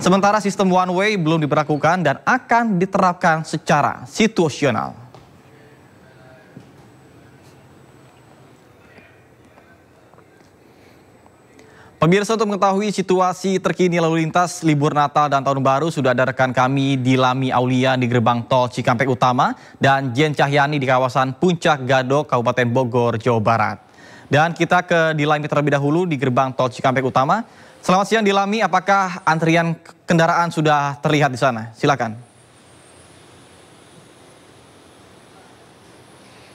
Sementara sistem one way belum diberlakukan dan akan diterapkan secara situasional. Pemirsa, untuk mengetahui situasi terkini lalu lintas libur Natal dan Tahun Baru, sudah ada rekan kami Dilami Aulia di gerbang tol Cikampek Utama dan Jen Cahyani di kawasan Puncak Gadok, Kabupaten Bogor, Jawa Barat. Dan kita ke Dilami terlebih dahulu di gerbang tol Cikampek Utama. Selamat siang Dilami, apakah antrian kendaraan sudah terlihat di sana? Silakan.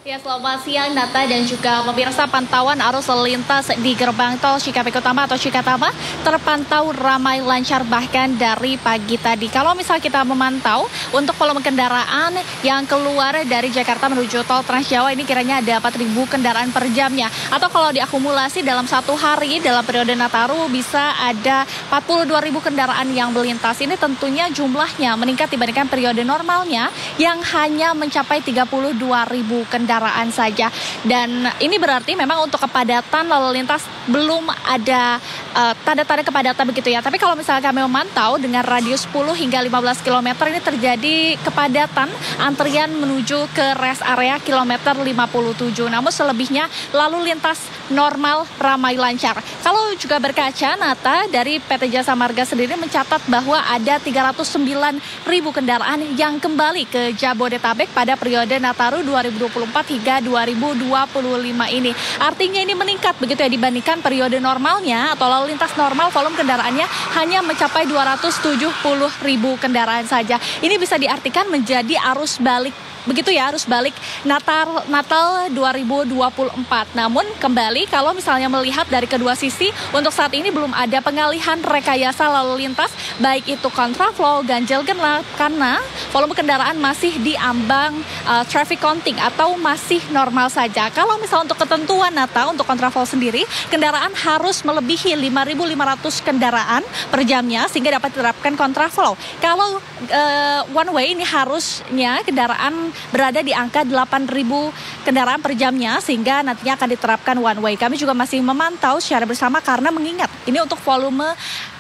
Ya, selamat siang Nata dan juga pemirsa. Pantauan arus lalu lintas di gerbang tol Cikampek Utama atau Cikatama terpantau ramai lancar bahkan dari pagi tadi. Kalau misal kita memantau untuk volume kendaraan yang keluar dari Jakarta menuju tol Trans Jawa ini kiranya ada 4.000 kendaraan per jamnya. Atau kalau diakumulasi dalam satu hari dalam periode Nataru bisa ada 42.000 kendaraan yang melintas. Ini tentunya jumlahnya meningkat dibandingkan periode normalnya yang hanya mencapai 32.000 kendaraan saja. Dan ini berarti memang untuk kepadatan lalu lintas belum ada tanda-tanda kepadatan begitu ya. Tapi kalau misalnya kami memantau dengan radius 10 hingga 15 km ini terjadi kepadatan antrian menuju ke rest area kilometer 57. Namun selebihnya lalu lintas normal ramai lancar. Kalau juga berkaca Nata dari PT Jasa Marga sendiri mencatat bahwa ada 309.000 kendaraan yang kembali ke Jabodetabek pada periode Nataru 2024 hingga 2025 ini. Artinya ini meningkat begitu ya dibandingkan periode normalnya atau lalu lintas normal volume kendaraannya hanya mencapai 270.000 kendaraan saja. Ini bisa diartikan menjadi arus balik begitu ya, arus balik Natal 2024. Namun kembali kalau misalnya melihat dari kedua sisi, untuk saat ini belum ada pengalihan rekayasa lalu lintas, baik itu kontraflow, ganjil genap, karena volume kendaraan masih diambang traffic counting atau masih normal saja. Kalau misalnya untuk ketentuan Nata, untuk kontraflow sendiri, kendaraan harus melebihi 5.500 kendaraan per jamnya sehingga dapat diterapkan kontraflow. Kalau one way ini harusnya kendaraan berada di angka 8.000 kendaraan per jamnya sehingga nantinya akan diterapkan one way. Kami juga masih memantau secara bersama karena mengingat ini untuk volume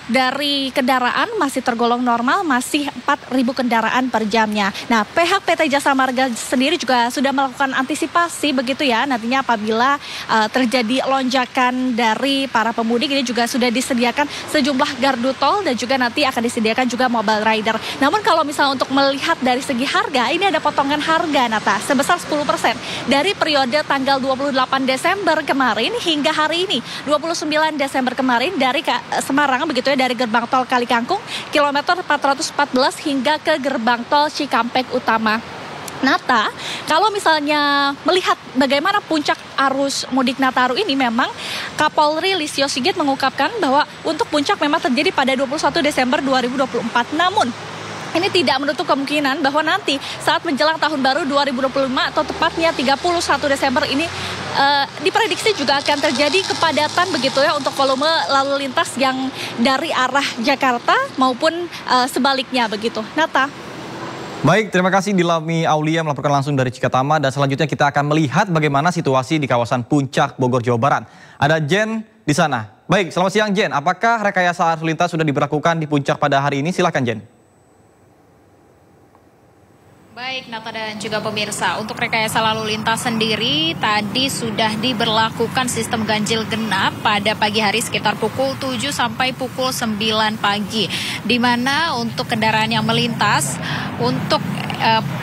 dari kendaraan masih tergolong normal, masih 4.000 kendaraan per jamnya. Nah, pihak PT Jasa Marga sendiri juga sudah melakukan antisipasi begitu ya, nantinya apabila terjadi lonjakan dari para pemudik, ini juga sudah disediakan sejumlah gardu tol dan juga nanti akan disediakan juga mobile rider. Namun kalau misalnya untuk melihat dari segi harga, ini ada potongan harga Nata sebesar 10% dari periode tanggal 28 Desember kemarin hingga hari ini 29 Desember kemarin dari Semarang begitu ya, dari gerbang tol Kalikangkung kilometer 414 hingga ke gerbang tol Cikampek Utama. Nata, kalau misalnya melihat bagaimana puncak arus mudik Nataru ini, memang Kapolri Listio Sigit mengungkapkan bahwa untuk puncak memang terjadi pada 21 Desember 2024. Namun ini tidak menutup kemungkinan bahwa nanti saat menjelang tahun baru 2025 atau tepatnya 31 Desember ini diprediksi juga akan terjadi kepadatan begitu ya untuk volume lalu lintas yang dari arah Jakarta maupun sebaliknya begitu. Nata. Baik, terima kasih Dilami Aulia melaporkan langsung dari Cikatama, dan selanjutnya kita akan melihat bagaimana situasi di kawasan Puncak Bogor, Jawa Barat. Ada Jen di sana. Baik, selamat siang Jen. Apakah rekayasa arus lintas sudah diberlakukan di Puncak pada hari ini? Silakan Jen. Baik, Nata dan juga pemirsa, untuk rekayasa lalu lintas sendiri tadi sudah diberlakukan sistem ganjil genap pada pagi hari sekitar pukul 7 sampai pukul 9 pagi. Di mana untuk kendaraan yang melintas, untuk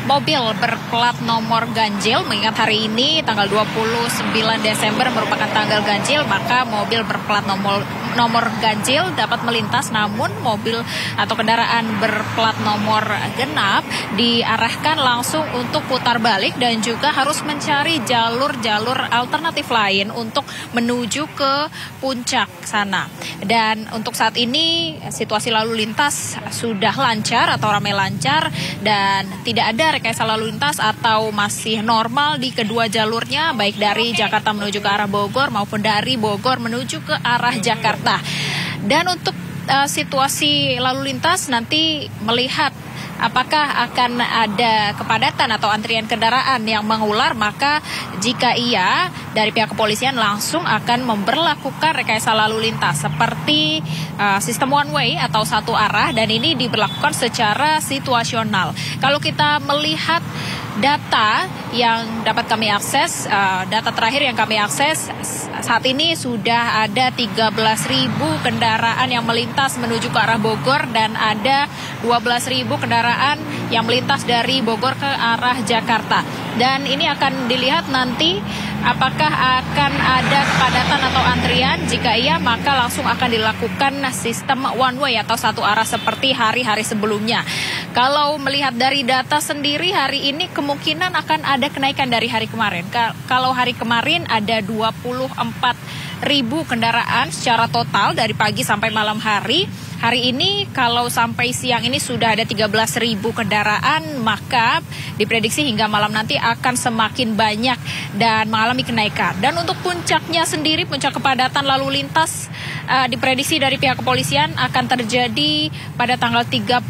mobil berplat nomor ganjil, mengingat hari ini tanggal 29 Desember merupakan tanggal ganjil, maka mobil berplat nomor ganjil dapat melintas, namun mobil atau kendaraan berplat nomor genap diarahkan langsung untuk putar balik dan juga harus mencari jalur-jalur alternatif lain untuk menuju ke puncak sana. Dan untuk saat ini situasi lalu lintas sudah lancar atau ramai lancar dan tidak ada rekayasa lalu lintas atau masih normal di kedua jalurnya, baik dari Jakarta menuju ke arah Bogor maupun dari Bogor menuju ke arah Jakarta. Dan untuk situasi lalu lintas nanti melihat apakah akan ada kepadatan atau antrian kendaraan yang mengular, maka jika iya, dari pihak kepolisian langsung akan memberlakukan rekayasa lalu lintas seperti sistem one way atau satu arah, dan ini diberlakukan secara situasional. Kalau kita melihat data yang dapat kami akses, data terakhir yang kami akses, saat ini sudah ada 13.000 kendaraan yang melintas menuju ke arah Bogor dan ada 12.000 kendaraan yang melintas dari Bogor ke arah Jakarta. Dan ini akan dilihat nanti apakah akan ada kepadatan atau antrian? Jika iya, maka langsung akan dilakukan sistem one way atau satu arah seperti hari-hari sebelumnya. Kalau melihat dari data sendiri, hari ini kemungkinan akan ada kenaikan dari hari kemarin. Kalau hari kemarin ada 24.000 kendaraan secara total dari pagi sampai malam hari. Hari ini kalau sampai siang ini sudah ada 13.000 kendaraan, maka diprediksi hingga malam nanti akan semakin banyak dan mengalami kenaikan. Dan untuk puncaknya sendiri, puncak kepadatan lalu lintas diprediksi dari pihak kepolisian akan terjadi pada tanggal 31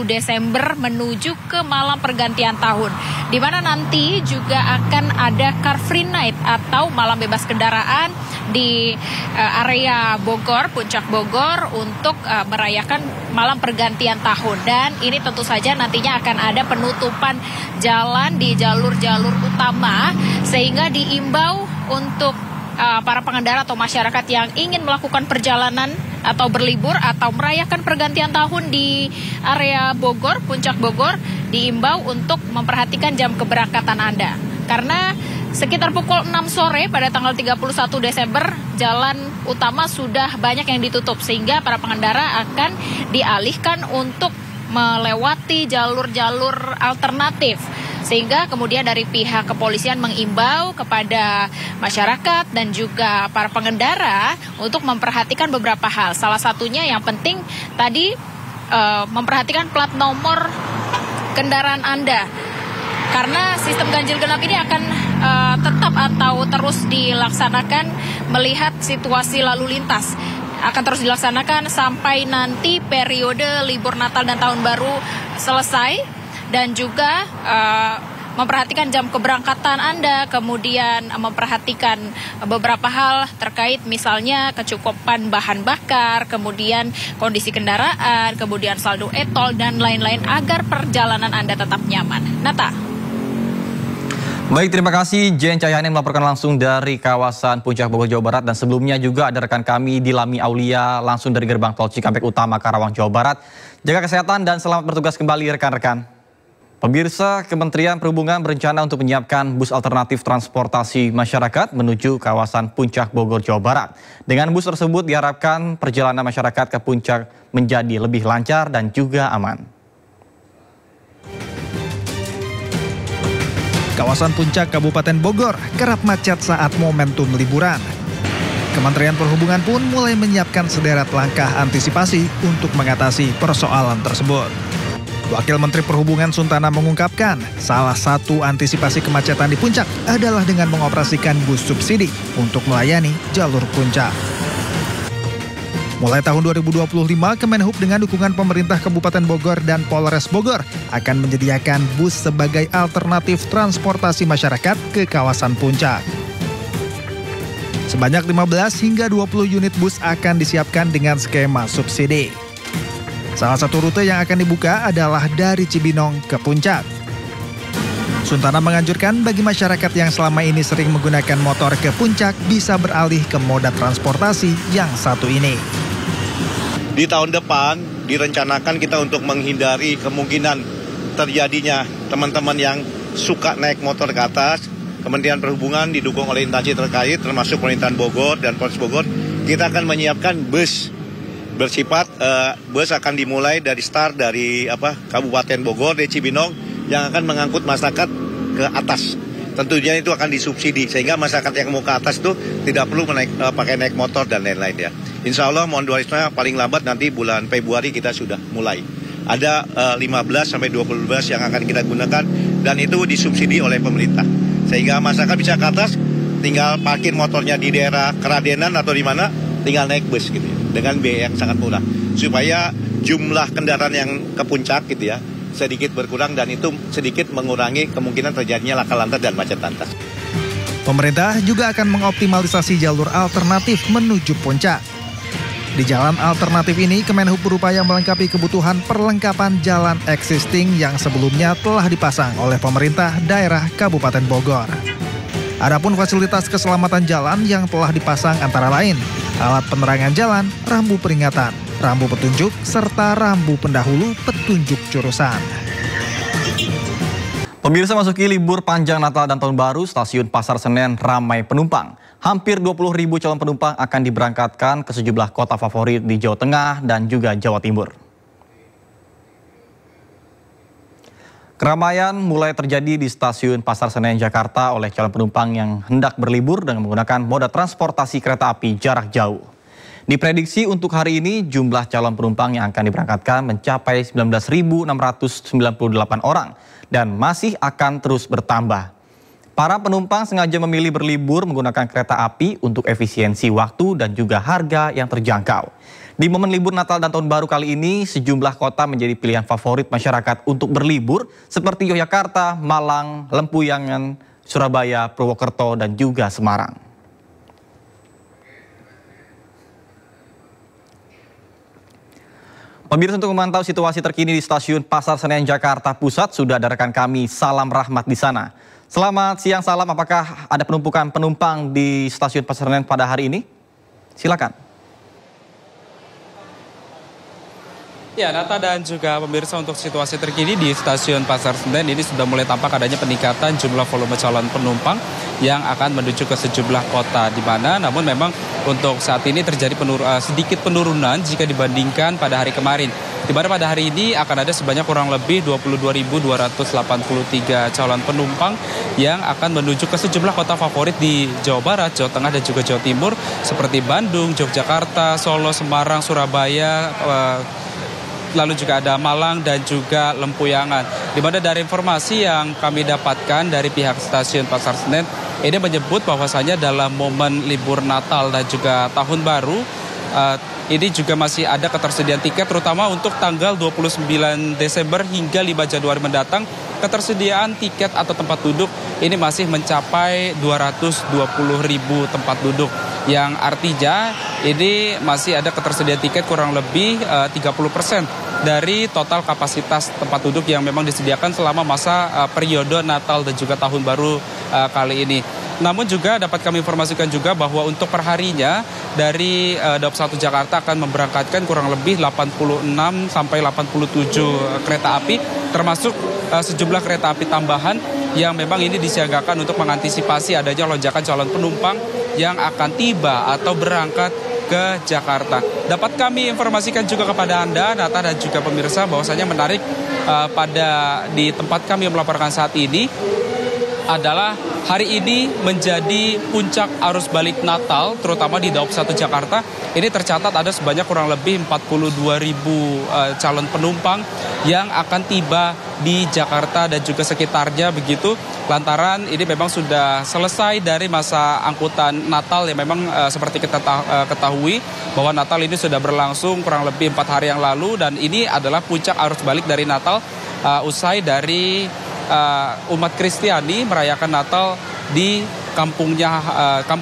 Desember menuju ke malam pergantian tahun, di mana nanti juga akan ada Car Free Night atau malam bebas kendaraan di area Bogor, Puncak Bogor, untuk merayakan malam pergantian tahun. Dan ini tentu saja nantinya akan ada penutupan jalan di jalur-jalur utama, sehingga diimbau untuk para pengendara atau masyarakat yang ingin melakukan perjalanan atau berlibur atau merayakan pergantian tahun di area Bogor, Puncak Bogor, diimbau untuk memperhatikan jam keberangkatan Anda. Karena sekitar pukul 6 sore pada tanggal 31 Desember, jalan utama sudah banyak yang ditutup, sehingga para pengendara akan dialihkan untuk melewati jalur-jalur alternatif. Sehingga kemudian dari pihak kepolisian mengimbau kepada masyarakat dan juga para pengendara untuk memperhatikan beberapa hal. Salah satunya yang penting tadi memperhatikan plat nomor kendaraan Anda. Karena sistem ganjil genap ini akan tetap atau terus dilaksanakan melihat situasi lalu lintas. Akan terus dilaksanakan sampai nanti periode libur Natal dan Tahun Baru selesai. Dan juga memperhatikan jam keberangkatan Anda, kemudian memperhatikan beberapa hal terkait misalnya kecukupan bahan bakar, kemudian kondisi kendaraan, kemudian saldo e-tol, dan lain-lain agar perjalanan Anda tetap nyaman. Nata. Baik, terima kasih Jen Cahyani melaporkan langsung dari kawasan Puncak Bogor, Jawa Barat. Dan sebelumnya juga ada rekan kami Dilami Aulia langsung dari gerbang tol Cikampek Utama, Karawang, Jawa Barat. Jaga kesehatan dan selamat bertugas kembali rekan-rekan. Pemirsa, Kementerian Perhubungan berencana untuk menyiapkan bus alternatif transportasi masyarakat menuju kawasan Puncak Bogor, Jawa Barat. Dengan bus tersebut diharapkan perjalanan masyarakat ke Puncak menjadi lebih lancar dan juga aman. Kawasan Puncak Kabupaten Bogor kerap macet saat momentum liburan. Kementerian Perhubungan pun mulai menyiapkan sederet langkah antisipasi untuk mengatasi persoalan tersebut. Wakil Menteri Perhubungan Suntana mengungkapkan, salah satu antisipasi kemacetan di Puncak adalah dengan mengoperasikan bus subsidi untuk melayani jalur Puncak. Mulai tahun 2025, Kemenhub dengan dukungan pemerintah Kabupaten Bogor dan Polres Bogor akan menyediakan bus sebagai alternatif transportasi masyarakat ke kawasan Puncak. Sebanyak 15 hingga 20 unit bus akan disiapkan dengan skema subsidi. Salah satu rute yang akan dibuka adalah dari Cibinong ke Puncak. Suntana menganjurkan bagi masyarakat yang selama ini sering menggunakan motor ke Puncak bisa beralih ke moda transportasi yang satu ini. Di tahun depan direncanakan kita untuk menghindari kemungkinan terjadinya teman-teman yang suka naik motor ke atas. Kementerian Perhubungan didukung oleh instansi terkait termasuk Pemerintahan Bogor dan Polres Bogor, kita akan menyiapkan bus bersifat bus akan dimulai dari start dari Kabupaten Bogor di Cibinong yang akan mengangkut masyarakat ke atas. Tentunya itu akan disubsidi sehingga masyarakat yang mau ke atas itu tidak perlu pakai naik motor dan lain-lain ya. Insya Allah mohon doanya paling lambat nanti bulan Februari kita sudah mulai. Ada 15 sampai 20 bus yang akan kita gunakan dan itu disubsidi oleh pemerintah. Sehingga masyarakat bisa ke atas tinggal parkir motornya di daerah Keradenan atau di mana, tinggal naik bus gitu ya, dengan biaya yang sangat murah. Supaya jumlah kendaraan yang ke Puncak gitu ya sedikit berkurang dan itu sedikit mengurangi kemungkinan terjadinya laka lantas dan macet lantas. Pemerintah juga akan mengoptimalisasi jalur alternatif menuju Puncak. Di jalan alternatif ini, Kemenhub berupaya melengkapi kebutuhan perlengkapan jalan existing yang sebelumnya telah dipasang oleh pemerintah daerah Kabupaten Bogor. Adapun fasilitas keselamatan jalan yang telah dipasang antara lain alat penerangan jalan, rambu peringatan, rambu petunjuk, serta rambu pendahulu petunjuk jurusan. Pemirsa, masuki libur panjang Natal dan Tahun Baru, stasiun Pasar Senen ramai penumpang. Hampir 20.000 calon penumpang akan diberangkatkan ke sejumlah kota favorit di Jawa Tengah dan juga Jawa Timur. Keramaian mulai terjadi di stasiun Pasar Senen Jakarta oleh calon penumpang yang hendak berlibur dengan menggunakan moda transportasi kereta api jarak jauh. Diprediksi untuk hari ini jumlah calon penumpang yang akan diberangkatkan mencapai 19.698 orang dan masih akan terus bertambah. Para penumpang sengaja memilih berlibur menggunakan kereta api untuk efisiensi waktu dan juga harga yang terjangkau. Di momen libur Natal dan Tahun Baru kali ini, sejumlah kota menjadi pilihan favorit masyarakat untuk berlibur seperti Yogyakarta, Malang, Lempuyangan, Surabaya, Purwokerto, dan juga Semarang. Pemirsa, untuk memantau situasi terkini di stasiun Pasar Senen Jakarta Pusat, sudah ada rekan kami Salam Rahmat di sana. Selamat siang Salam, apakah ada penumpukan penumpang di stasiun Pasar Senen pada hari ini? Silakan. Ya, Nata dan juga pemirsa, untuk situasi terkini di stasiun Pasar Senen ini sudah mulai tampak adanya peningkatan jumlah volume calon penumpang yang akan menuju ke sejumlah kota di mana namun memang untuk saat ini terjadi sedikit penurunan jika dibandingkan pada hari kemarin. Di mana pada hari ini akan ada sebanyak kurang lebih 22.283 calon penumpang yang akan menuju ke sejumlah kota favorit di Jawa Barat, Jawa Tengah dan juga Jawa Timur seperti Bandung, Yogyakarta, Solo, Semarang, Surabaya, lalu juga ada Malang dan juga Lempuyangan. Di mana dari informasi yang kami dapatkan dari pihak stasiun Pasar Senen ini menyebut bahwasanya dalam momen libur Natal dan juga Tahun Baru ini juga masih ada ketersediaan tiket terutama untuk tanggal 29 Desember hingga 5 Januari mendatang. Ketersediaan tiket atau tempat duduk ini masih mencapai 220.000 tempat duduk, yang artinya ini masih ada ketersediaan tiket kurang lebih 30% dari total kapasitas tempat duduk yang memang disediakan selama masa periode Natal dan juga Tahun Baru kali ini. Namun juga dapat kami informasikan juga bahwa untuk perharinya dari Daup 1 Jakarta akan memberangkatkan kurang lebih 86 sampai 87 kereta api, termasuk sejumlah kereta api tambahan yang memang ini disiagakan untuk mengantisipasi adanya lonjakan calon penumpang yang akan tiba atau berangkat ke Jakarta. Dapat kami informasikan juga kepada Anda, Nata dan juga pemirsa, bahwasanya menarik di tempat kami melaporkan saat ini adalah hari ini menjadi puncak arus balik Natal, terutama di Daup 1 Jakarta. Ini tercatat ada sebanyak kurang lebih 42.000 calon penumpang yang akan tiba di Jakarta dan juga sekitarnya begitu. Lantaran ini memang sudah selesai dari masa angkutan Natal yang memang seperti kita ketahui bahwa Natal ini sudah berlangsung kurang lebih 4 hari yang lalu, dan ini adalah puncak arus balik dari Natal usai dari umat Kristiani merayakan Natal di kampung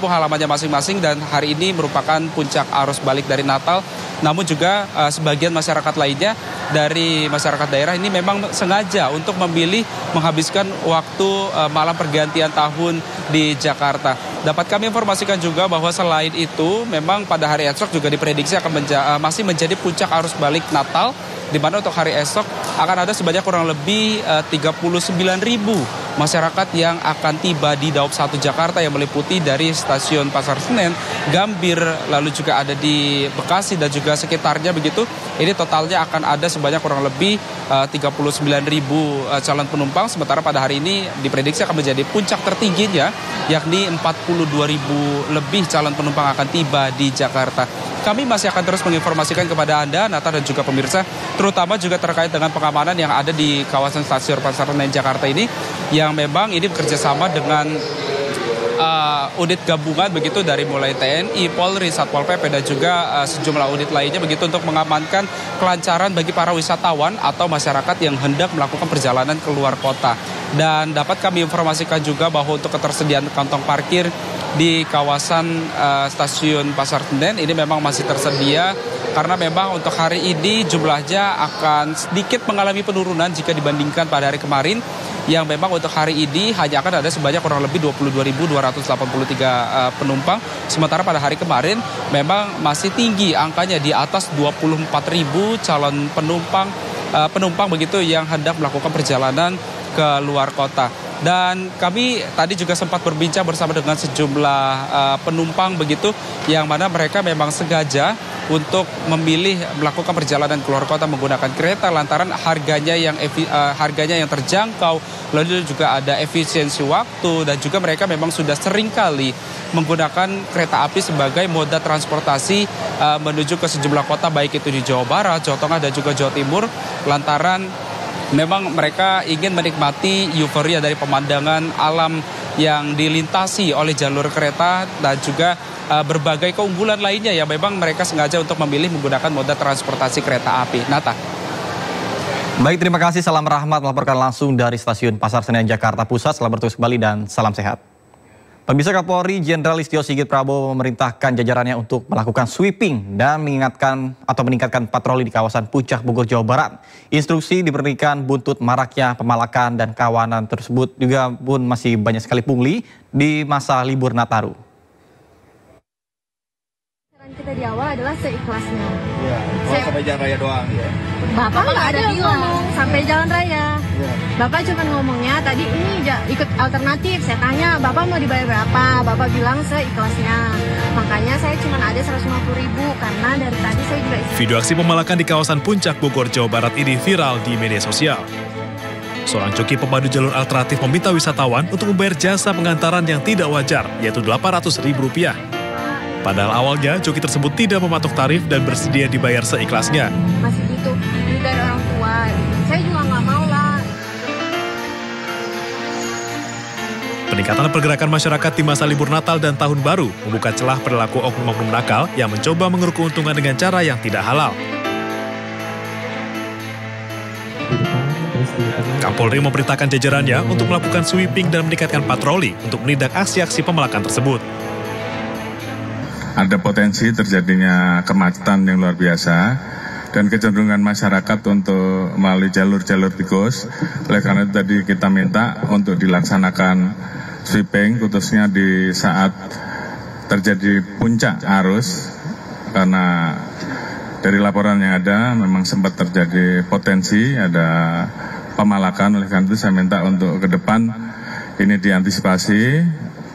halamannya masing-masing, dan hari ini merupakan puncak arus balik dari Natal. Namun juga sebagian masyarakat lainnya dari masyarakat daerah ini memang sengaja untuk memilih menghabiskan waktu malam pergantian tahun di Jakarta. Dapat kami informasikan juga bahwa selain itu memang pada hari esok juga diprediksi akan masih menjadi puncak arus balik Natal, di mana untuk hari esok akan ada sebanyak kurang lebih 39.000 masyarakat yang akan tiba di Daup 1 Jakarta yang meliputi dari stasiun Pasar Senen, Gambir, lalu juga ada di Bekasi dan juga sekitarnya begitu. Ini totalnya akan ada sebanyak kurang lebih 39.000 calon penumpang, sementara pada hari ini diprediksi akan menjadi puncak tertingginya, yakni 42.000 lebih calon penumpang akan tiba di Jakarta. Kami masih akan terus menginformasikan kepada Anda, Nata dan juga pemirsa, terutama juga terkait dengan pengamanan yang ada di kawasan stasiun Pasar Senen Jakarta ini, yang memang ini bekerjasama dengan unit gabungan begitu dari mulai TNI, Polri, Satpol PP dan juga sejumlah unit lainnya begitu untuk mengamankan kelancaran bagi para wisatawan atau masyarakat yang hendak melakukan perjalanan keluar kota. Dan dapat kami informasikan juga bahwa untuk ketersediaan kantong parkir di kawasan stasiun Pasar Senen ini memang masih tersedia, karena memang untuk hari ini jumlahnya akan sedikit mengalami penurunan jika dibandingkan pada hari kemarin, yang memang untuk hari ini hanya akan ada sebanyak kurang lebih 22.283 penumpang. Sementara pada hari kemarin memang masih tinggi angkanya di atas 24.000 calon penumpang begitu yang hendak melakukan perjalanan ke luar kota. Dan kami tadi juga sempat berbincang bersama dengan sejumlah penumpang begitu, yang mana mereka memang sengaja untuk memilih melakukan perjalanan keluar kota menggunakan kereta lantaran harganya yang terjangkau, lalu juga ada efisiensi waktu, dan juga mereka memang sudah sering kali menggunakan kereta api sebagai moda transportasi menuju ke sejumlah kota, baik itu di Jawa Barat, Jawa Tengah, dan juga Jawa Timur, lantaran memang mereka ingin menikmati euforia dari pemandangan alam yang dilintasi oleh jalur kereta dan juga berbagai keunggulan lainnya yang memang mereka sengaja untuk memilih menggunakan moda transportasi kereta api. Nata. Baik, terima kasih. Salam Rahmat melaporkan langsung dari Stasiun Pasar Senen, Jakarta Pusat. Selamat bertugas kembali dan salam sehat. Pemirsa, Kapolri Jenderal Listio Sigit Prabowo memerintahkan jajarannya untuk melakukan sweeping dan meningkatkan patroli di kawasan Puncak Bogor, Jawa Barat. Instruksi diberikan buntut maraknya pemalakan dan kawanan tersebut juga pun masih banyak sekali pungli di masa libur Nataru. Kita di awal adalah seikhlasnya. Ya, sampai jalan raya doang ya. Bapak nggak ada bilang sampai jalan raya. Ya. Bapak cuma ngomongnya tadi ini ikut alternatif. Saya tanya Bapak mau dibayar berapa? Bapak bilang seikhlasnya. Makanya saya cuma ada 150.000 karena dari tadi saya juga isi. Video aksi pemalakan di kawasan Puncak Bogor, Jawa Barat ini viral di media sosial. Seorang joki pemandu jalur alternatif meminta wisatawan untuk membayar jasa pengantaran yang tidak wajar, yaitu Rp800.000. Padahal awalnya joki tersebut tidak mematok tarif dan bersedia dibayar seikhlasnya. Masih gitu, ini dari orang tua. Saya juga nggak mau lah. Peningkatan pergerakan masyarakat di masa libur Natal dan Tahun Baru membuka celah perilaku oknum-oknum nakal yang mencoba mengeruk keuntungan dengan cara yang tidak halal. Kapolri memerintahkan jajarannya untuk melakukan sweeping dan meningkatkan patroli untuk menindak aksi-aksi pemalakan tersebut. Ada potensi terjadinya kemacetan yang luar biasa dan kecenderungan masyarakat untuk melalui jalur-jalur tikus. Oleh karena itu tadi kita minta untuk dilaksanakan sweeping khususnya di saat terjadi puncak arus, karena dari laporan yang ada memang sempat terjadi potensi ada pemalakan. Oleh karena itu saya minta untuk ke depan ini diantisipasi,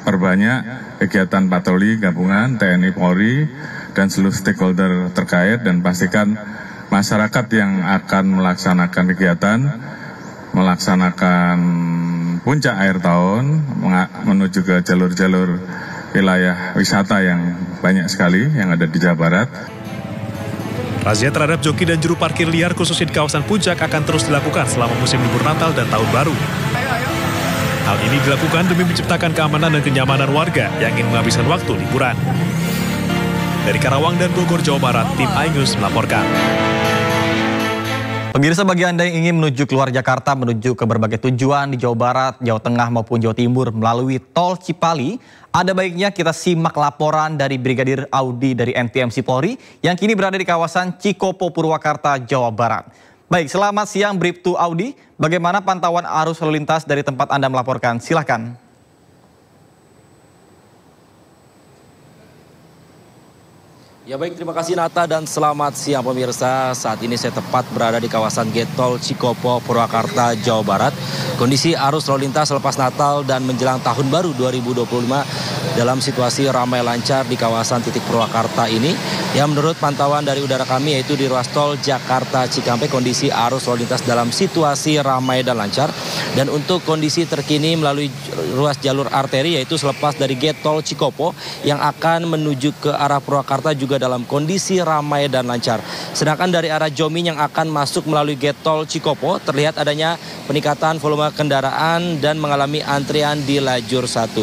perbanyak kegiatan patroli gabungan TNI Polri dan seluruh stakeholder terkait, dan pastikan masyarakat yang akan melaksanakan kegiatan melaksanakan puncak akhir tahun menuju ke jalur-jalur wilayah wisata yang banyak sekali yang ada di Jawa Barat. Razia terhadap joki dan juru parkir liar khususnya di kawasan Puncak akan terus dilakukan selama musim libur Natal dan Tahun Baru. Hal ini dilakukan demi menciptakan keamanan dan kenyamanan warga yang ingin menghabiskan waktu liburan. Dari Karawang dan Bogor, Jawa Barat, tim iNews melaporkan. Pemirsa, bagi Anda yang ingin menuju keluar Jakarta, menuju ke berbagai tujuan di Jawa Barat, Jawa Tengah maupun Jawa Timur melalui tol Cipali, ada baiknya kita simak laporan dari Brigadir Audi dari NTMC Polri yang kini berada di kawasan Cikopo, Purwakarta, Jawa Barat. Baik, selamat siang Bribtu Audi. Bagaimana pantauan arus lalu lintas dari tempat Anda melaporkan? Silakan. Ya baik, terima kasih Nata dan selamat siang pemirsa. Saat ini saya tepat berada di kawasan Gate Tol Cikopo, Purwakarta, Jawa Barat. Kondisi arus lalu lintas selepas Natal dan menjelang Tahun Baru 2025 dalam situasi ramai lancar di kawasan titik Purwakarta ini. Yang menurut pantauan dari udara kami yaitu di ruas tol Jakarta Cikampek, kondisi arus lalu lintas dalam situasi ramai dan lancar. Dan untuk kondisi terkini melalui ruas jalur arteri yaitu selepas dari Gate Tol Cikopo yang akan menuju ke arah Purwakarta juga dalam kondisi ramai dan lancar. Sedangkan dari arah Jomin yang akan masuk melalui Gate Tol Cikopo terlihat adanya peningkatan volume kendaraan dan mengalami antrian di lajur 1.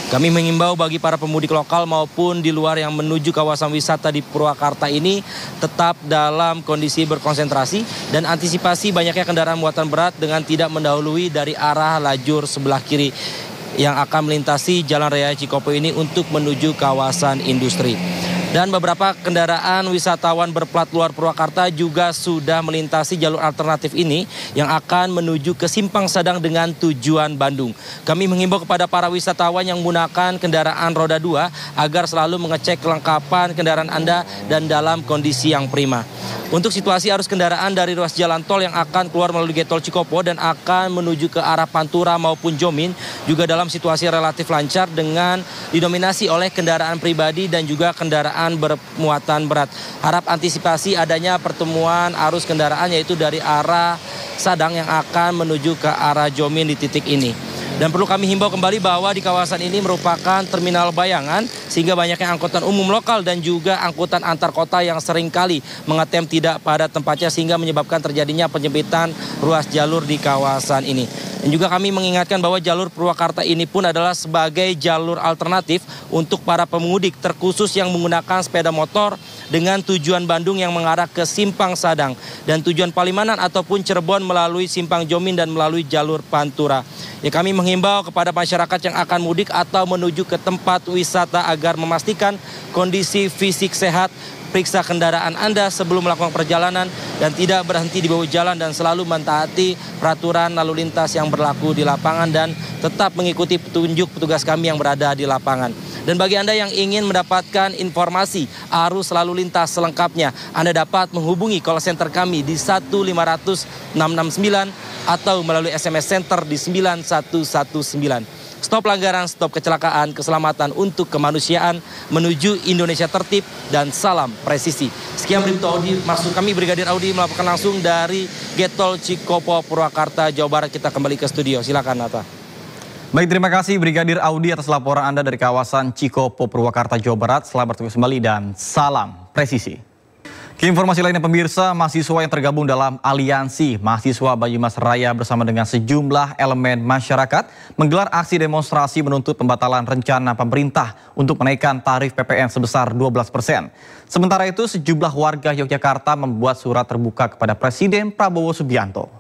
Kami mengimbau bagi para pemudik lokal maupun di luar yang menuju kawasan wisata di Purwakarta ini tetap dalam kondisi berkonsentrasi dan antisipasi banyaknya kendaraan muatan berat dengan tidak mendahului dari arah lajur sebelah kiri yang akan melintasi Jalan Raya Cikopo ini untuk menuju kawasan industri. Dan beberapa kendaraan wisatawan berplat luar Purwakarta juga sudah melintasi jalur alternatif ini yang akan menuju ke Simpang Sadang dengan tujuan Bandung. Kami menghimbau kepada para wisatawan yang menggunakan kendaraan roda 2 agar selalu mengecek kelengkapan kendaraan Anda dan dalam kondisi yang prima. Untuk situasi arus kendaraan dari ruas jalan tol yang akan keluar melalui Getol Cikopo dan akan menuju ke arah Pantura maupun Jomin juga dalam situasi relatif lancar dengan didominasi oleh kendaraan pribadi dan juga kendaraan bermuatan berat. Harap antisipasi adanya pertemuan arus kendaraan yaitu dari arah Sadang yang akan menuju ke arah Jomin di titik ini. Dan perlu kami himbau kembali bahwa di kawasan ini merupakan terminal bayangan sehingga banyaknya angkutan umum lokal dan juga angkutan antar kota yang seringkali mengetem tidak pada tempatnya sehingga menyebabkan terjadinya penyempitan ruas jalur di kawasan ini. Dan juga kami mengingatkan bahwa jalur Purwakarta ini pun adalah sebagai jalur alternatif untuk para pemudik terkhusus yang menggunakan sepeda motor dengan tujuan Bandung yang mengarah ke Simpang Sadang dan tujuan Palimanan ataupun Cirebon melalui Simpang Jomin dan melalui jalur Pantura. Ya, kami menghimbau kepada masyarakat yang akan mudik atau menuju ke tempat wisata agar memastikan kondisi fisik sehat, periksa kendaraan Anda sebelum melakukan perjalanan dan tidak berhenti di bahu jalan dan selalu mentaati peraturan lalu lintas yang berlaku di lapangan dan tetap mengikuti petunjuk petugas kami yang berada di lapangan. Dan bagi Anda yang ingin mendapatkan informasi arus lalu lintas selengkapnya, Anda dapat menghubungi call center kami di 1-500-669 atau melalui SMS Center di 9119. Stop pelanggaran, stop kecelakaan, keselamatan untuk kemanusiaan, menuju Indonesia tertib, dan salam presisi. Sekian berita Audi, maksud kami Brigadir Audi melaporkan langsung dari Getol Cikopo, Purwakarta, Jawa Barat. Kita kembali ke studio, silakan Nata. Baik, terima kasih Brigadir Audi atas laporan Anda dari kawasan Cikopo, Purwakarta, Jawa Barat. Selamat bertugas kembali dan salam presisi. Ke informasi lainnya pemirsa, mahasiswa yang tergabung dalam Aliansi Mahasiswa Banyumas Raya bersama dengan sejumlah elemen masyarakat menggelar aksi demonstrasi menuntut pembatalan rencana pemerintah untuk menaikkan tarif PPN sebesar 12%. Sementara itu sejumlah warga Yogyakarta membuat surat terbuka kepada Presiden Prabowo Subianto.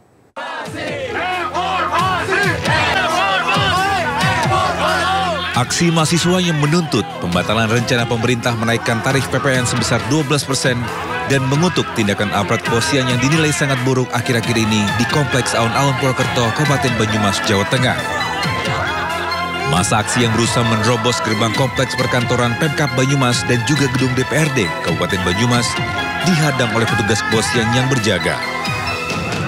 Aksi mahasiswa yang menuntut pembatalan rencana pemerintah menaikkan tarif PPN sebesar 12% dan mengutuk tindakan aparat kepolisian yang dinilai sangat buruk akhir-akhir ini di Kompleks Alun-Alun Purwokerto, Kabupaten Banyumas, Jawa Tengah. Masa aksi yang berusaha menerobos gerbang kompleks perkantoran Pemkab Banyumas dan juga gedung DPRD Kabupaten Banyumas dihadang oleh petugas kepolisian yang berjaga.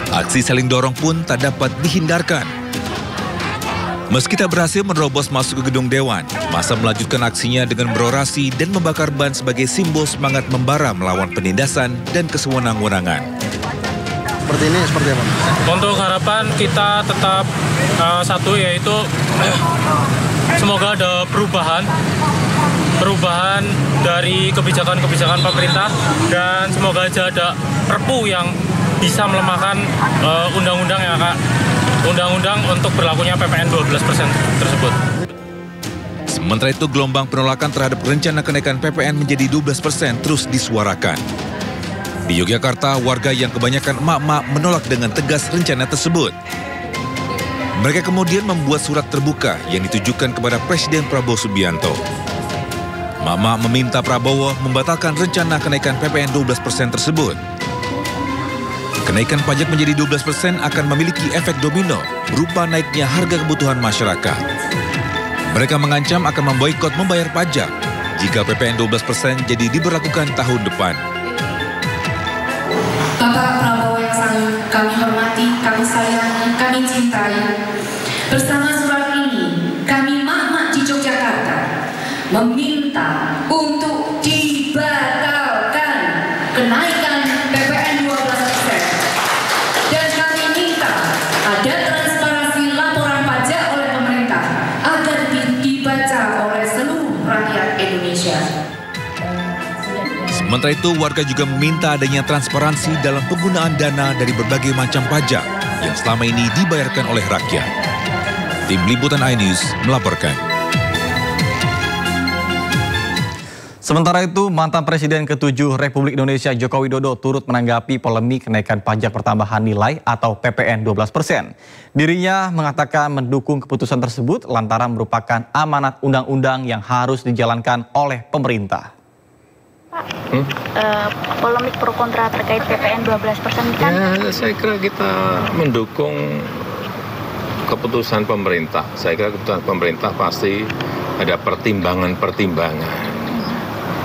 Aksi saling dorong pun tak dapat dihindarkan. Meski tak berhasil menerobos masuk ke gedung Dewan, massa melanjutkan aksinya dengan berorasi dan membakar ban sebagai simbol semangat membara melawan penindasan dan kesewenang-wenangan. Seperti ini, seperti apa? Untuk harapan kita tetap satu, yaitu semoga ada perubahan dari kebijakan-kebijakan pemerintah dan semoga aja ada perpu yang bisa melemahkan undang-undang untuk berlakunya PPN 12% tersebut. Sementara itu gelombang penolakan terhadap rencana kenaikan PPN menjadi 12% terus disuarakan. Di Yogyakarta, warga yang kebanyakan emak-emak menolak dengan tegas rencana tersebut. Mereka kemudian membuat surat terbuka yang ditujukan kepada Presiden Prabowo Subianto. Emak-emak meminta Prabowo membatalkan rencana kenaikan PPN 12% tersebut. Kenaikan pajak menjadi 12% akan memiliki efek domino berupa naiknya harga kebutuhan masyarakat. Mereka mengancam akan memboikot membayar pajak jika PPN 12% jadi diberlakukan tahun depan. Bapak Prabowo yang sangat kami hormati, kami sayangi, kami cintai. Bersama surat ini, kami emak-emak di Yogyakarta meminta untuk dibatalkan kenaikan PPN 12%. Dan kami minta ada transparansi laporan pajak oleh pemerintah agar dibaca oleh seluruh rakyat Indonesia. Sementara itu, warga juga meminta adanya transparansi dalam penggunaan dana dari berbagai macam pajak yang selama ini dibayarkan oleh rakyat. Tim Liputan iNews melaporkan. Sementara itu, mantan Presiden ke-7 Republik Indonesia Joko Widodo turut menanggapi polemik kenaikan pajak pertambahan nilai atau PPN 12%. Dirinya mengatakan mendukung keputusan tersebut lantaran merupakan amanat undang-undang yang harus dijalankan oleh pemerintah. Polemik pro kontra terkait PPN 12% kan? Ya, saya kira kita mendukung keputusan pemerintah. Saya kira keputusan pemerintah pasti ada pertimbangan-pertimbangan.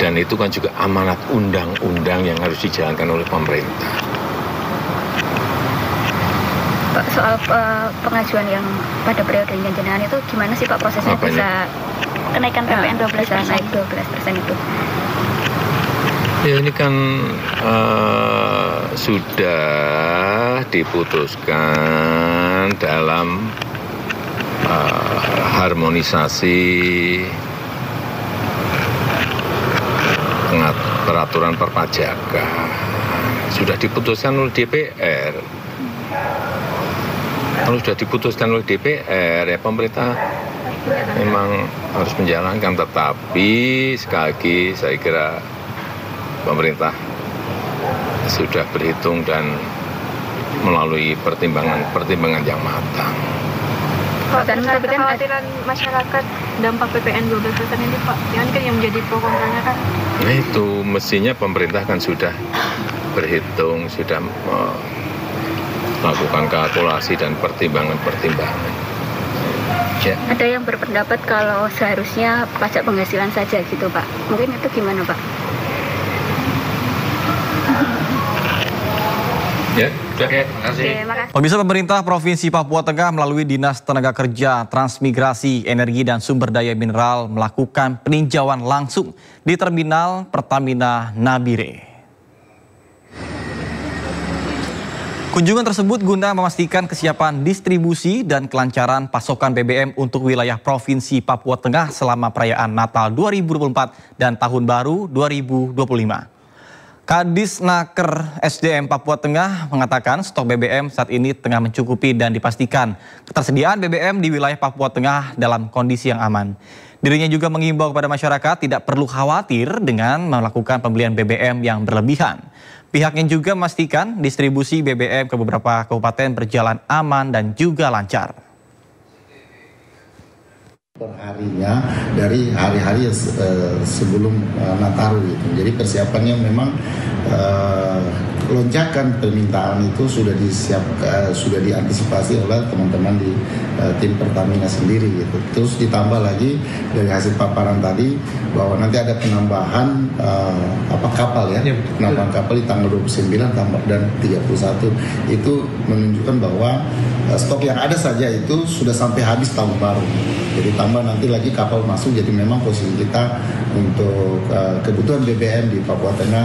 Dan itu kan juga amanat undang-undang yang harus dijalankan oleh pemerintah. Pak, soal pengajuan yang pada periodenya jenengan itu gimana sih Pak prosesnya bisa kenaikan PPN 12% naik 12% itu? Ya ini kan sudah diputuskan dalam harmonisasi peraturan perpajakan. Sudah diputuskan oleh DPR. Kalau sudah diputuskan oleh DPR, ya pemerintah memang harus menjalankan. Tetapi sekali lagi saya kira pemerintah sudah berhitung dan melalui pertimbangan yang matang. Pak, dan kekhawatiran masyarakat dampak PPN 12% ini Pak, yang kan yang menjadi pro kontranya kan? Nah itu mestinya pemerintah kan sudah berhitung, sudah melakukan kalkulasi dan pertimbangan-pertimbangan. Ya. Ada yang berpendapat kalau seharusnya pajak penghasilan saja gitu Pak, mungkin itu gimana Pak? Ya, oke, makasih. Pemirsa, pemerintah Provinsi Papua Tengah melalui Dinas Tenaga Kerja, Transmigrasi, Energi dan Sumber Daya Mineral melakukan peninjauan langsung di Terminal Pertamina Nabire. Kunjungan tersebut guna memastikan kesiapan distribusi dan kelancaran pasokan BBM untuk wilayah Provinsi Papua Tengah selama perayaan Natal 2024 dan Tahun Baru 2025. Kadisnaker SDM Papua Tengah mengatakan stok BBM saat ini tengah mencukupi dan dipastikan ketersediaan BBM di wilayah Papua Tengah dalam kondisi yang aman. Dirinya juga mengimbau kepada masyarakat tidak perlu khawatir dengan melakukan pembelian BBM yang berlebihan. Pihaknya juga memastikan distribusi BBM ke beberapa kabupaten berjalan aman dan juga lancar. Perharinya dari hari-hari sebelum Nataru gitu. Jadi persiapannya memang lonjakan permintaan itu sudah sudah diantisipasi oleh teman-teman di tim Pertamina sendiri gitu. Terus ditambah lagi dari hasil paparan tadi bahwa nanti ada penambahan kapal ya, penambahan kapal di tanggal 29 dan 31 itu menunjukkan bahwa stok yang ada saja itu sudah sampai habis tahun baru. Jadi tambah nanti lagi kapal masuk, jadi memang posisi kita untuk kebutuhan BBM di Papua Tengah